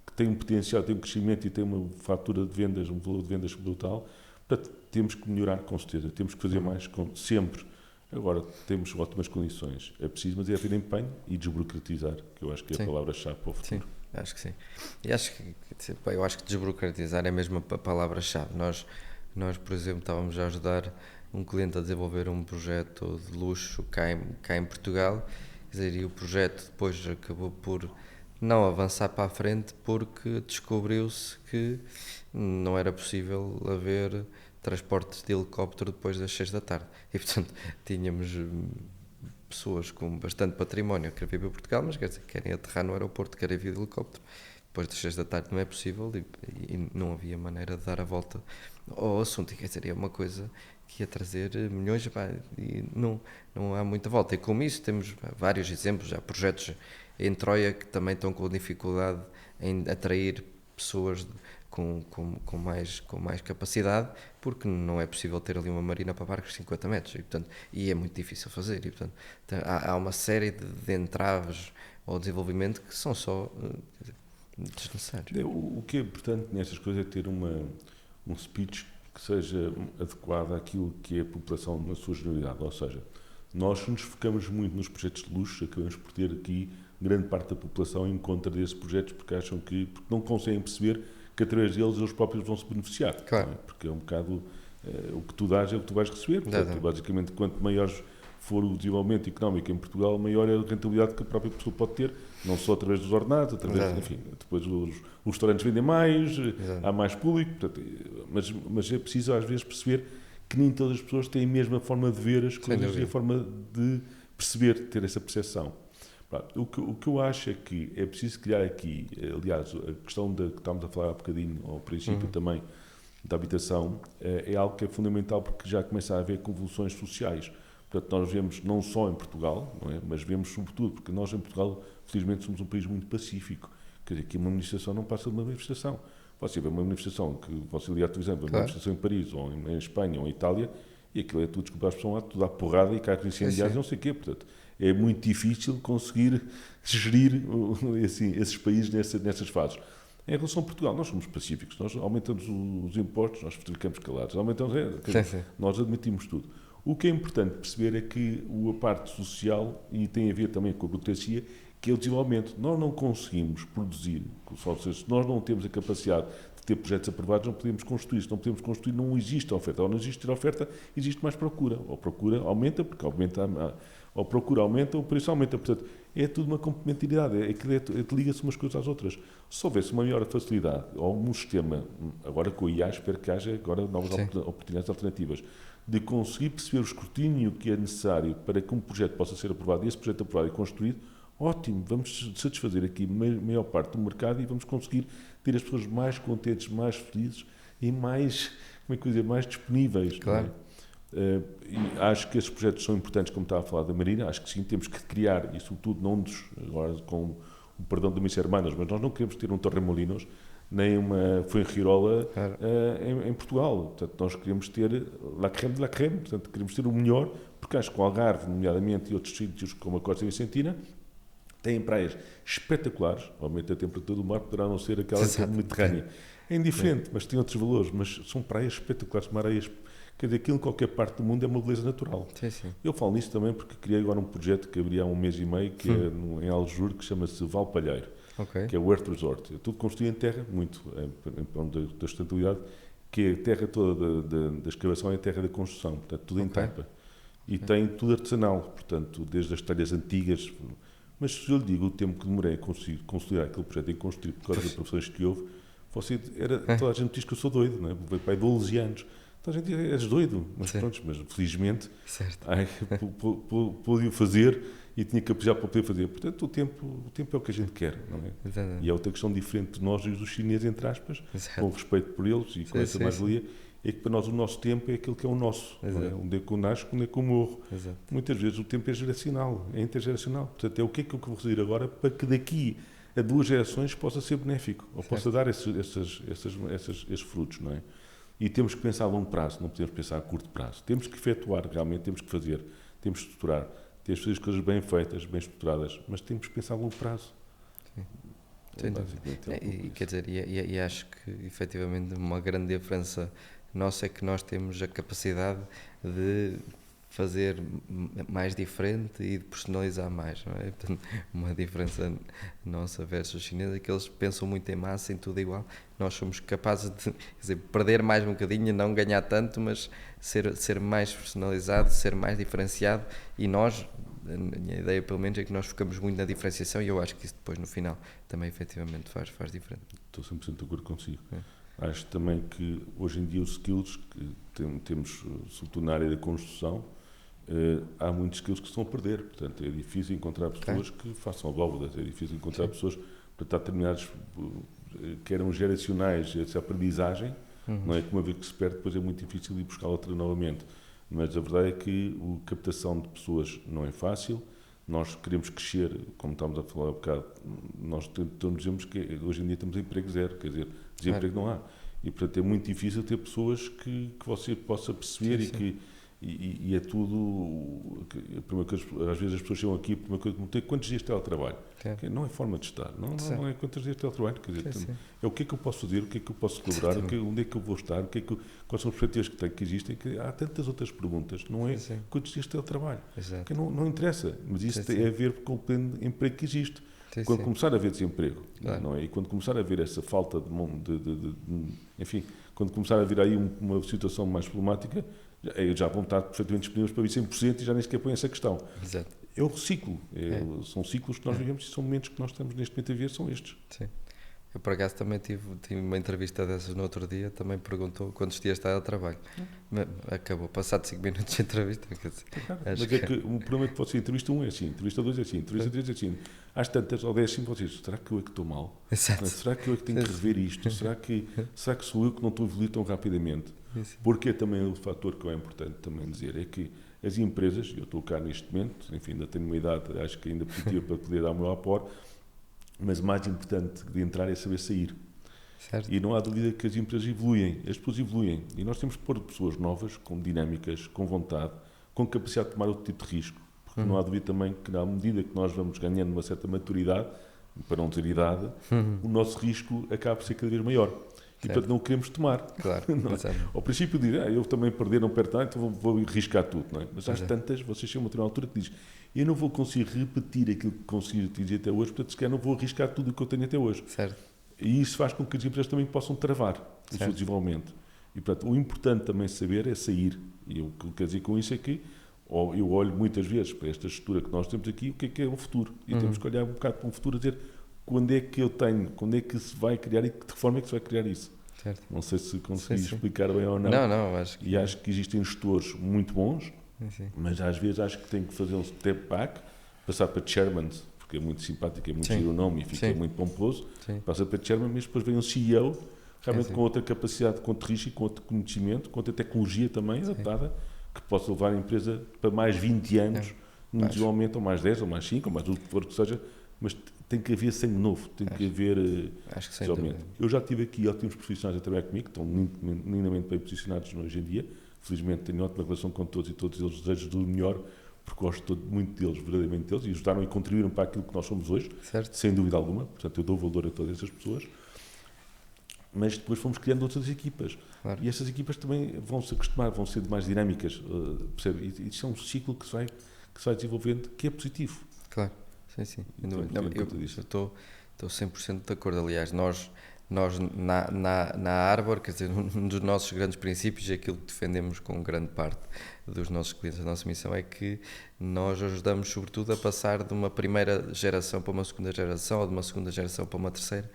que têm um potencial, têm um crescimento e têm uma fatura de vendas, um valor de vendas brutal. Portanto, temos que melhorar com certeza, temos que fazer mais sempre. Agora, temos ótimas condições. É preciso, mas é haver empenho e desburocratizar, que eu acho que é a palavra-chave para o futuro. Sim, acho que sim. E acho que, eu acho que desburocratizar é mesmo a palavra-chave. Nós, por exemplo, estávamos a ajudar um cliente a desenvolver um projeto de luxo cá em Portugal, quer dizer, e o projeto depois acabou por não avançar para a frente porque descobriu-se que não era possível haver transportes de helicóptero depois das 6 da tarde. E, portanto, tínhamos pessoas com bastante património a querer vir para Portugal, mas quer dizer, querem aterrar no aeroporto, querem vir de helicóptero. Depois das 6 da tarde não é possível e não havia maneira de dar a volta ao assunto. E, quer dizer, é uma coisa que ia trazer milhões e não há muita volta. E com isso temos vários exemplos, há projetos em Troia que também estão com dificuldade em atrair pessoas com mais capacidade, porque não é possível ter ali uma marina para barcos de 50 metros e é muito difícil fazer. E, portanto, há uma série de entraves ao desenvolvimento que são só desnecessários. O que é importante nestas coisas é ter um speech que seja adequado àquilo que é a população na sua generalidade. Ou seja, nós nos focamos muito nos projetos de luxo, acabamos por ter aqui grande parte da população em contra desses projetos porque porque não conseguem perceber que através deles eles próprios vão se beneficiar. Claro. Não é? Porque é um bocado o que tu dás é o que tu vais receber. Portanto, basicamente, quanto maiores for o desenvolvimento económico em Portugal, maior é a rentabilidade que a própria pessoa pode ter, não só através dos ordenados, enfim, depois os restaurantes vendem mais, há mais público, portanto, mas é preciso às vezes perceber que nem todas as pessoas têm a mesma forma de ver as coisas e a forma de perceber, ter essa percepção. O que eu acho é que é preciso criar aqui, aliás, a questão que estávamos a falar há bocadinho, ao princípio também, da habitação, é algo que é fundamental porque já começa a haver convulsões sociais. Portanto, nós vemos não só em Portugal, não é? Mas vemos sobretudo, porque nós em Portugal, felizmente, somos um país muito pacífico. Quer dizer, que uma manifestação não passa de uma manifestação. Você vê uma manifestação que você liga à televisão, uma manifestação em Paris, ou em Espanha, ou em Itália, e aquilo é tudo, desculpa a expressão, tudo à porrada e carros incendiários e não sei o quê. Portanto, é muito difícil conseguir gerir esses países nessas fases. Em relação a Portugal, nós somos pacíficos, nós aumentamos os impostos, nós ficamos calados, nós admitimos tudo. O que é importante perceber é que a parte social, e tem a ver também com a burocracia, que é o desenvolvimento. Nós não conseguimos produzir, se nós não temos a capacidade de ter projetos aprovados, não podemos construir. Se não podemos construir, não existe a oferta. Ao não existir a oferta, existe mais procura. Ou a procura aumenta, porque ou a procura aumenta, ou o preço aumenta. Portanto, é tudo uma complementaridade, liga-se umas coisas às outras. Se houvesse uma maior facilidade, ou um sistema, agora com o IA, espero que haja agora novas oportunidades alternativas, de conseguir perceber o escrutínio que é necessário para que um projeto possa ser aprovado, e esse projeto aprovado e construído, ótimo, vamos satisfazer aqui a maior parte do mercado e vamos conseguir ter as pessoas mais contentes, mais felizes e mais, mais disponíveis. Claro. E acho que esses projetos são importantes, como estava a falar da Marina, acho que sim, temos que criar, e sobretudo agora com o perdão de mis hermanos, mas nós não queremos ter um Torremolinos, nem uma Fuengirola em Portugal. Portanto, nós queremos ter la crème de la crème, portanto, queremos ter o melhor, porque acho que o Algarve, nomeadamente, e outros sítios como a Costa Vicentina, têm praias espetaculares. Obviamente, a temperatura do mar poderá não ser aquela que é mediterrânea. É indiferente, mas tem outros valores, mas são praias espetaculares, uma areias. Quer dizer, aquilo em qualquer parte do mundo é uma beleza natural. Sim. Eu falo nisso também porque criei agora um projeto que abri há um mês e meio, que é em Aljur, que chama-se Valpalheiro. Que é o Earth Resort. É tudo construído em terra, muito em prol da sustentabilidade, que a terra toda da escavação é a terra da construção, portanto, tudo em tapa. E tem tudo artesanal, portanto, desde as telhas antigas. Mas se eu lhe digo o tempo que demorei a conseguir consolidar aquele projeto em construir por causa das profissões que houve, toda a gente diz que eu sou doido, não é? Veio para aí 12 anos. Toda a gente diz, és doido. Mas Sim. pronto, mas felizmente Certo. pude fazer e tinha capacidade para poder fazer. Portanto, o tempo é o que a gente quer, não é? Exatamente. E é outra questão diferente de nós e dos chineses, entre aspas, Exato. com respeito por eles e com essa mais-valia, é que para nós o nosso tempo é aquilo que é o nosso. Não é? Onde é que eu nasço, onde é que eu morro. Exato. Muitas vezes o tempo é geracional, é intergeracional. Portanto, é o que é que eu vou fazer agora para que daqui a 2 gerações possa ser benéfico, ou possa dar esses frutos, não é? E temos que pensar a longo prazo, não podemos pensar a curto prazo. Temos que efetuar, realmente temos que fazer, temos que estruturar, temos que fazer as coisas bem feitas, bem estruturadas, mas temos que pensar a longo prazo. Sim. Quer dizer, e acho que efetivamente uma grande diferença nossa é que nós temos a capacidade de fazer mais diferente e de personalizar mais, não é? Portanto, uma diferença nossa versus chinesa é que eles pensam muito em massa, em tudo igual. Nós somos capazes de, quer dizer, perder mais um bocadinho, não ganhar tanto, mas ser mais personalizado, ser mais diferenciado, e nós, a minha ideia pelo menos é que nós focamos muito na diferenciação, e eu acho que isso depois no final também efetivamente faz diferente. Estou 100% de acordo consigo. Acho também que hoje em dia os skills que temos, sobretudo na área da construção, há muitos skills que se estão a perder. Portanto, é difícil encontrar pessoas que façam abóbadas, é difícil encontrar pessoas para estar determinados, que eram geracionais, essa aprendizagem, não é? Que uma vez que se perde, depois é muito difícil ir buscar outra novamente. Mas a verdade é que a captação de pessoas não é fácil. Nós queremos crescer, como estávamos a falar há bocado, nós dizemos que hoje em dia temos emprego zero, quer dizer, desemprego não há. E, portanto, é muito difícil ter pessoas que você possa perceber e é tudo. A primeira coisa, às vezes as pessoas chegam aqui, a primeira coisa que perguntam é quantos dias de teletrabalho? Não é forma de estar, não é quantos dias de teletrabalho, quer dizer, é o que é que eu posso fazer, o que é que eu posso colaborar, onde é que eu vou estar, quais são as perspectivas que existem, que há tantas outras perguntas, não é quantos dias de teletrabalho, que não interessa, mas isso tem a ver com o emprego que existe. Quando começar a haver desemprego, não é? E quando começar a haver essa falta enfim, quando começar a haver aí uma situação mais problemática, já vão estar perfeitamente disponíveis para vir 100% e já nem sequer põem essa questão. Exato. É o ciclo, são ciclos que nós vivemos e são momentos que nós estamos neste momento a ver, são estes. Sim. Eu, por acaso, também tive uma entrevista dessas no outro dia, também perguntou quantos dias está a trabalho. Acabou, passado 5 minutos de entrevista. Quer dizer, mas é que o problema é que pode ser entrevista 1 é assim, entrevista 2 é assim, entrevista 3 é assim. Às tantas, ou 10 assim, vocês, será que eu é que estou mal? Exato. Será que eu é que tenho que rever isto? Será que sou eu que não estou a evoluir tão rapidamente? Porque também o fator que é importante também dizer é que as empresas, eu estou cá neste momento, enfim, ainda tenho uma idade, acho que ainda positiva para poder dar o meu aporte, mas o mais importante de entrar é saber sair. Certo. E não há dúvida que as empresas evoluem, as pessoas evoluem. E nós temos que pôr pessoas novas, com dinâmicas, com vontade, com capacidade de tomar outro tipo de risco. Porque não há dúvida também que, à medida que nós vamos ganhando uma certa maturidade, para não dizer idade, o nosso risco acaba por ser cada vez maior. E, portanto, não o queremos tomar. Claro. Ao princípio, eu também perder, não perco nada, então vou arriscar tudo. Não é? Mas às tantas, vocês chegam a uma altura que diz eu não vou conseguir repetir aquilo que consegui atingir até hoje, portanto, se calhar não vou arriscar tudo o que eu tenho até hoje. Certo. E isso faz com que as empresas também possam travar o seu desenvolvimento. E, portanto, o importante também saber é sair. E o que eu quero dizer com isso é que eu olho muitas vezes para esta estrutura que nós temos aqui, o que é o futuro. E temos que olhar um bocado para o futuro a dizer quando é que eu tenho, quando é que se vai criar e de que forma é que se vai criar isso. Certo. Não sei se consegui explicar bem ou não. Não, acho que... E acho que existem gestores muito bons, mas às vezes acho que tem que fazer um step back, passar para chairman, porque é muito simpático, é muito giro o nome e fica muito pomposo, passa para chairman, mas depois vem um CEO, realmente com outra capacidade de contribuir, com outro conhecimento, com outra tecnologia também adaptada, que possa levar a empresa para mais 20 anos no desenvolvimento, ou mais 10, ou mais 5, ou mais o que for que seja, mas tem que haver sangue novo, tem que haver desenvolvimento. Eu já tive aqui ótimos profissionais a trabalhar comigo, que estão lindamente bem posicionados hoje em dia. Felizmente tenho ótima relação com todos e todos eles desejo do melhor, porque gosto muito deles, verdadeiramente deles, e ajudaram e contribuíram para aquilo que nós somos hoje, sem dúvida alguma. Portanto, eu dou valor a todas essas pessoas. Mas depois fomos criando outras equipas. E essas equipas também vão se acostumar, vão ser mais dinâmicas, percebe? E isto é um ciclo que se vai desenvolvendo, que é positivo. Claro. Sim. Eu estou 100% de acordo. Aliás, nós na Arbor, quer dizer, um dos nossos grandes princípios, aquilo que defendemos com grande parte dos nossos clientes, a nossa missão é que nós ajudamos sobretudo a passar de uma primeira geração para uma segunda geração, ou de uma segunda geração para uma terceira.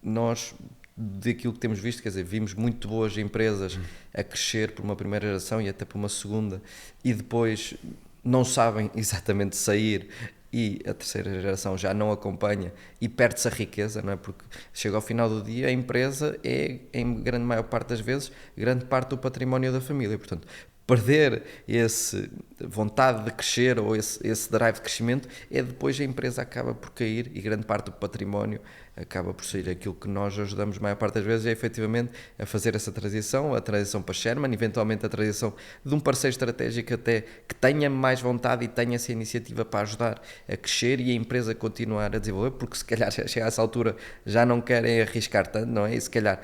Nós daquilo que temos visto, quer dizer, vimos muito boas empresas a crescer por uma primeira geração e até por uma segunda, e depois não sabem exatamente sair e a terceira geração já não acompanha e perde-se a riqueza, não é? Porque chega ao final do dia, a empresa é, em grande maior parte das vezes, grande parte do património da família. Portanto, perder esse vontade de crescer ou esse drive de crescimento, é depois a empresa acaba por cair e grande parte do património acaba por sair. Aquilo que nós ajudamos a maior parte das vezes é efetivamente a fazer essa transição, a transição para Sherman, eventualmente a transição de um parceiro estratégico até que tenha mais vontade e tenha essa iniciativa para ajudar a crescer e a empresa continuar a desenvolver, porque se calhar chega a essa altura já não querem arriscar tanto, não é? E se calhar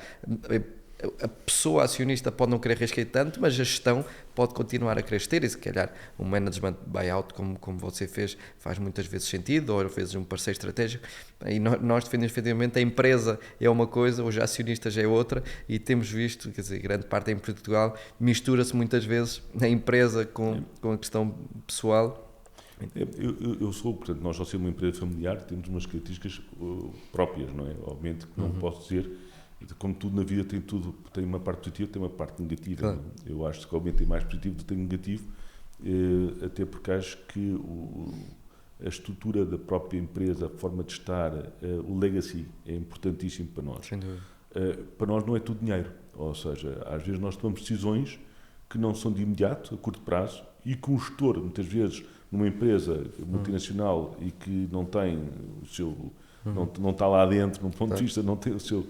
a pessoa acionista pode não querer arriscar tanto, mas a gestão pode continuar a querer ter, e se calhar um management buyout, como você fez, faz muitas vezes sentido, ou às vezes um parceiro estratégico, e nós defendemos efetivamente a empresa é uma coisa, os acionistas é outra, e temos visto, quer dizer, grande parte em Portugal mistura-se muitas vezes a empresa com a questão pessoal. Eu sou, portanto, nós, ao ser uma empresa familiar, temos umas características próprias, não é? Obviamente que não posso dizer, como tudo na vida tem uma parte positiva, tem uma parte negativa. Claro. Eu acho que obviamente tem mais positivo do que tem negativo, até porque acho que a estrutura da própria empresa, a forma de estar, o legacy é importantíssimo para nós. Sem dúvida. Para nós não é tudo dinheiro, ou seja, às vezes nós tomamos decisões que não são de imediato, a curto prazo, e que um gestor, muitas vezes, numa empresa multinacional e que não tem o seu, não está lá dentro, num ponto de vista, não tem a sua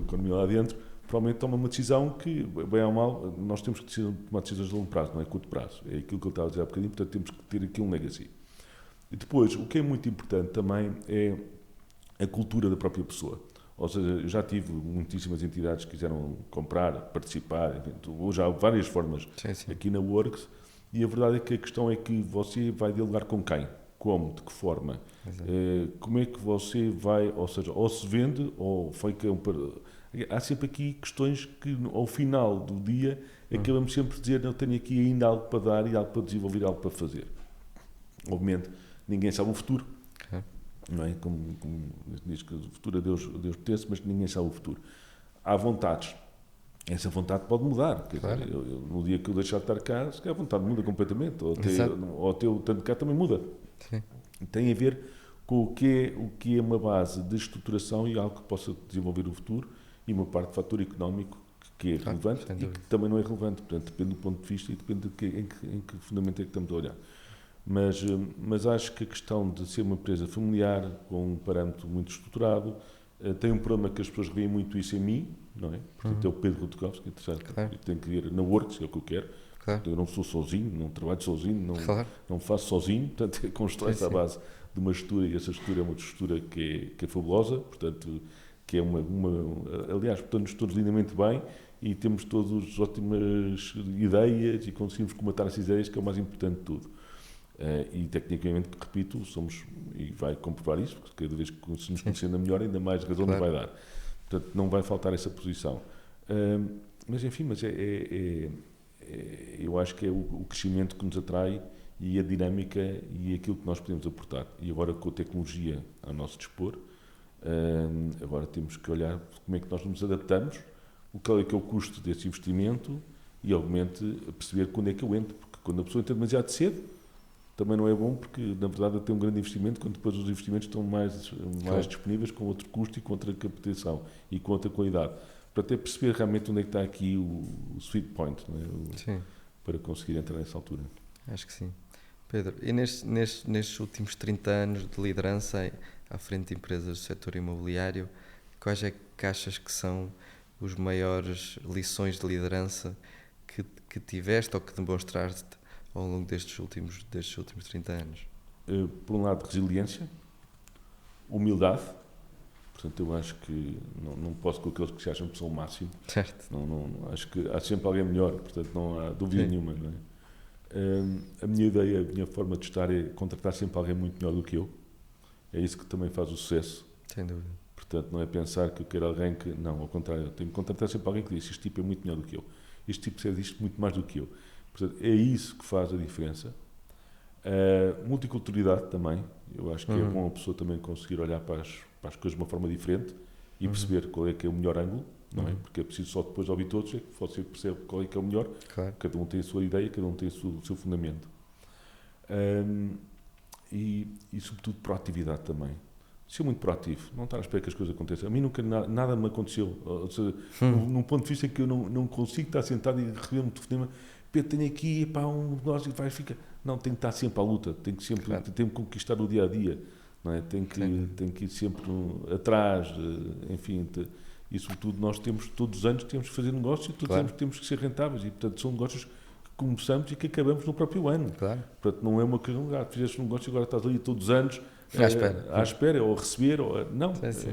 economia lá dentro, provavelmente toma uma decisão que, bem ou mal, nós temos que tomar decisões de longo prazo, não é curto prazo. É aquilo que eu estava a dizer há bocadinho, portanto temos que ter aqui um legacy. E depois, o que é muito importante também é a cultura da própria pessoa. Ou seja, eu já tive muitíssimas entidades que quiseram comprar, participar, ou já há várias formas aqui na Works, e a verdade é que a questão é que você vai dialogar com quem? Como? De que forma? Como é que você vai, ou seja, ou se vende, ou fica há sempre aqui questões que ao final do dia acabamos sempre de dizer, eu tenho aqui ainda algo para dar e algo para desenvolver, algo para fazer. Obviamente, ninguém sabe o futuro, não é? Como diz que o futuro a Deus pertence, mas ninguém sabe o futuro. Há vontades. Essa vontade pode mudar. Quer dizer, no dia que eu deixar de estar cá, se calhar a vontade muda completamente. Ou até o tanto cá também muda. Sim. Tem a ver com o que é uma base de estruturação e algo que possa desenvolver o futuro, e uma parte de fator económico que é relevante e que também não é relevante. Portanto, depende do ponto de vista e depende em que fundamento é que estamos a olhar. Mas acho que a questão de ser uma empresa familiar, com um parâmetro muito estruturado, tem um problema que as pessoas veem muito isso em mim, não é? Portanto, é o Pedro Rutkowski, tem que ver na Works, é o que eu quero. Claro. Eu não sou sozinho, não trabalho sozinho, não faço sozinho, portanto, constrói-se à base de uma estrutura, e essa estrutura é uma estrutura que é fabulosa, portanto, que é aliás, portanto, todos lindamente bem, e temos todas ótimas ideias e conseguimos comatar essas ideias, que é o mais importante de tudo. E tecnicamente, repito, e vai comprovar isso, porque cada vez que nos conhecendo melhor, ainda mais razão nos vai dar. Portanto, não vai faltar essa posição. Mas enfim, eu acho que é o crescimento que nos atrai, e a dinâmica e aquilo que nós podemos aportar. E agora, com a tecnologia ao nosso dispor, agora temos que olhar como é que nós nos adaptamos, qual é que é o custo desse investimento, e obviamente perceber quando é que eu entro, porque quando a pessoa entra demasiado cedo também não é bom, porque na verdade tem um grande investimento quando depois os investimentos estão mais disponíveis, com outro custo e com outra captação e com outra qualidade, para até perceber realmente onde é que está aqui o sweet point, não é? Para conseguir entrar nessa altura. Acho que sim. Pedro, e nestes últimos 30 anos de liderança à frente de empresas do setor imobiliário, quais é que achas que são os maiores lições de liderança que tiveste ou que demonstraste ao longo destes últimos 30 anos? Por um lado, resiliência, humildade. Portanto, eu acho que não posso com aqueles que se acham que são o máximo. Certo. Não, acho que há sempre alguém melhor, portanto não há dúvida nenhuma. Não é? A minha ideia, a minha forma de estar é contratar sempre alguém muito melhor do que eu. É isso que também faz o sucesso. Sem dúvida. Portanto, não é pensar que eu quero alguém que... Não, ao contrário, eu tenho que contratar sempre alguém que diz: este tipo é muito melhor do que eu. Este tipo percebe isto muito mais do que eu. Portanto, é isso que faz a diferença. Multiculturalidade também. Eu acho que é bom a pessoa também conseguir olhar para as coisas de uma forma diferente. e perceber qual é que é o melhor ângulo, não é? Porque é preciso só depois de ouvir todos é que você percebe qual é que é o melhor. Claro. Cada um tem a sua ideia, cada um tem o seu fundamento. E sobretudo proatividade também. Ser muito proativo, não estar à espera que as coisas aconteçam. A mim nunca nada me aconteceu. Ou seja, num ponto de vista em que eu não consigo estar sentado e receber um telefonema, Pedro, tenho aqui um negócio e fica. Não, tenho que estar sempre à luta, tenho que conquistar o dia a dia, não é? Tenho que ir sempre atrás, enfim. E sobretudo nós todos os anos temos que fazer negócios e todos os anos temos que ser rentáveis. E portanto são negócios que começamos e que acabamos no próprio ano. Claro. Portanto, não é uma coisa lugar. Fizeste um negócio e agora estás ali todos os anos à espera, ou a receber. Não, sim.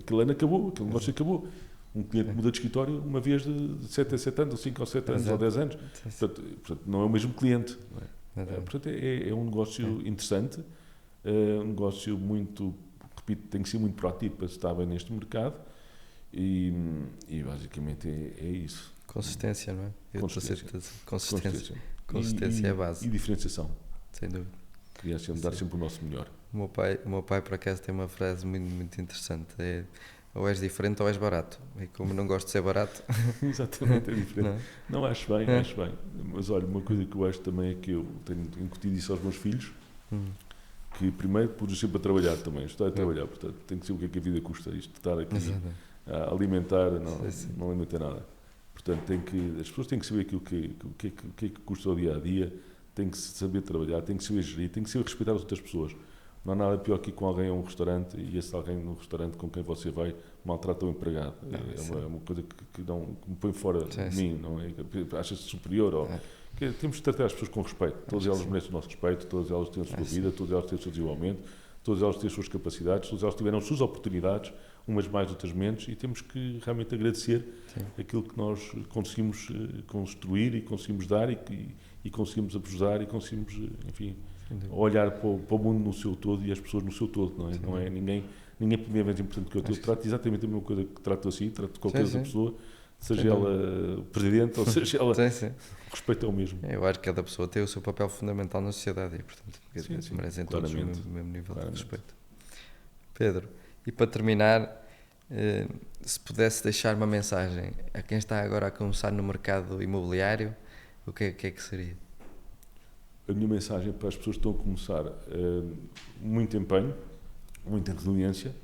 Aquele ano acabou, aquele negócio acabou. Um cliente muda de escritório uma vez de 7 a 7 anos, ou 5 ou 7 anos, ou 10 anos. Portanto, não é o mesmo cliente. Não é? Portanto, é um negócio interessante, um negócio muito, repito, tem que ser muito proativo para estar bem neste mercado e basicamente é isso. Consistência, não é? Consistência é a base. E diferenciação. Sem dúvida. Queria dar sempre o nosso melhor. O meu pai, por acaso, tem uma frase muito, muito interessante. É, ou és diferente ou és barato. E como não gosto de ser barato... Exatamente, é diferente. Não, acho bem. Mas olha, uma coisa que eu acho também é que eu tenho incutido isso aos meus filhos, que primeiro pus sempre a trabalhar também. Estou a trabalhar, portanto, tem que ser o que é que a vida custa. Isto de estar aqui a alimentar, não alimenta nada. Portanto, as pessoas têm que saber aquilo que é que custa o dia a dia, têm que saber trabalhar, têm que saber gerir, têm que saber respeitar as outras pessoas. Não há nada pior que ir com alguém a um restaurante e esse alguém no restaurante com quem você vai maltrata o empregado. É uma coisa que me põe fora de mim, não é? Acha-se superior. Temos de tratar as pessoas com respeito. Todas elas merecem o nosso respeito, todas elas têm a sua vida, todas elas têm o seu desenvolvimento, todas elas têm as suas capacidades, todas elas tiveram as suas oportunidades, umas mais, outras menos, e temos que realmente agradecer aquilo que nós conseguimos construir e conseguimos dar e conseguimos ajudar e conseguimos, enfim, olhar para o mundo no seu todo e as pessoas no seu todo, não é? Não é ninguém é mais importante que eu. Eu trato exatamente a mesma coisa que trato assim, trato qualquer outra pessoa, seja ela presidente ou seja ela... O respeito é o mesmo. Eu acho que cada pessoa tem o seu papel fundamental na sociedade e, portanto, merecem todos o mesmo nível de respeito. Pedro, e para terminar, se pudesse deixar uma mensagem a quem está agora a começar no mercado imobiliário, o que é que seria? A minha mensagem para as pessoas que estão a começar, muito empenho, muita resiliência,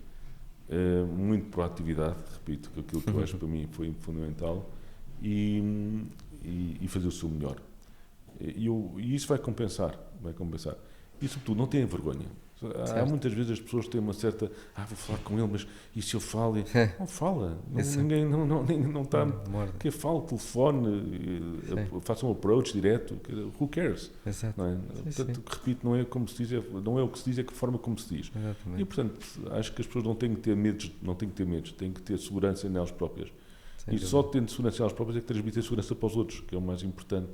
muito proatividade, repito, aquilo que eu acho para mim foi fundamental, e fazer o seu melhor. E isso vai compensar. E, sobretudo, não tenham vergonha. Há muitas vezes as pessoas têm uma certa... vou falar com ele, mas e se eu falo? Não fala. Ninguém não está... Quem fala, telefone, faça um approach direto. Who cares? Exato. Não é? Portanto, repito, não é como se diz, não é o que se diz, é que forma como se diz. Exatamente. E, portanto, acho que as pessoas não têm que ter medos, têm que ter segurança nelas próprias. E só tendo segurança nelas próprias é que transmitem segurança para os outros, que é o mais importante.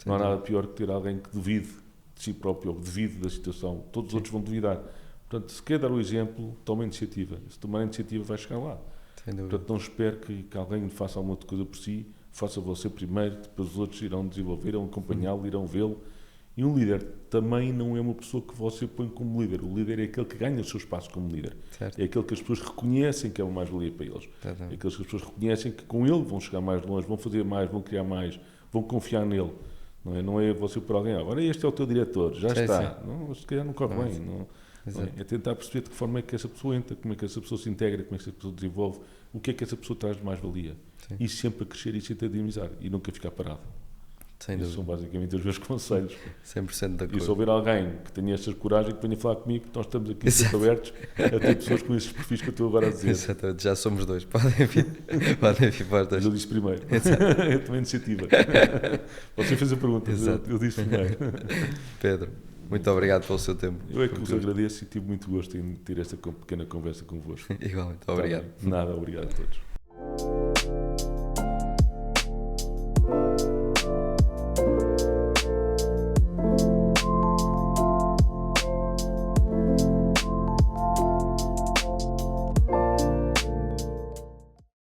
Não há nada pior que ter alguém que duvide de si próprio ou divide da situação. Todos os outros vão duvidar. Portanto, se quer dar o exemplo, toma a iniciativa. Se tomar a iniciativa, vai chegar lá. Portanto, não espere que alguém faça alguma outra coisa por si. Faça você primeiro, depois os outros irão desenvolver, irão acompanhá-lo, irão vê-lo. E um líder também não é uma pessoa que você põe como líder. O líder é aquele que ganha o seu espaço como líder. Certo. É aquele que as pessoas reconhecem que é uma mais-valia para eles. Certo. É aqueles que as pessoas reconhecem que com ele vão chegar mais longe, vão fazer mais, vão criar mais, vão confiar nele. Não é você por alguém, agora este é o teu diretor, já está. Não, se calhar não corre bem. Não é tentar perceber de que forma é que essa pessoa entra, como é que essa pessoa se integra, como é que essa pessoa desenvolve, o que é que essa pessoa traz de mais-valia. E sempre a crescer e sempre a dinamizar e nunca ficar parado. Esses são basicamente os meus conselhos. 100% de acordo. E se houver alguém que tenha esta coragem, que venha falar comigo, nós estamos aqui sempre abertos a ter pessoas com esses perfis que eu estou agora a dizer. Exatamente, já somos dois. Podem vir para os dois. Eu disse primeiro. Eu tomei a iniciativa. Você fez a pergunta, eu disse primeiro. Pedro, muito obrigado pelo seu tempo. Eu é que vos agradeço e tive muito gosto em ter esta pequena conversa convosco. Igualmente, obrigado. Nada, obrigado a todos.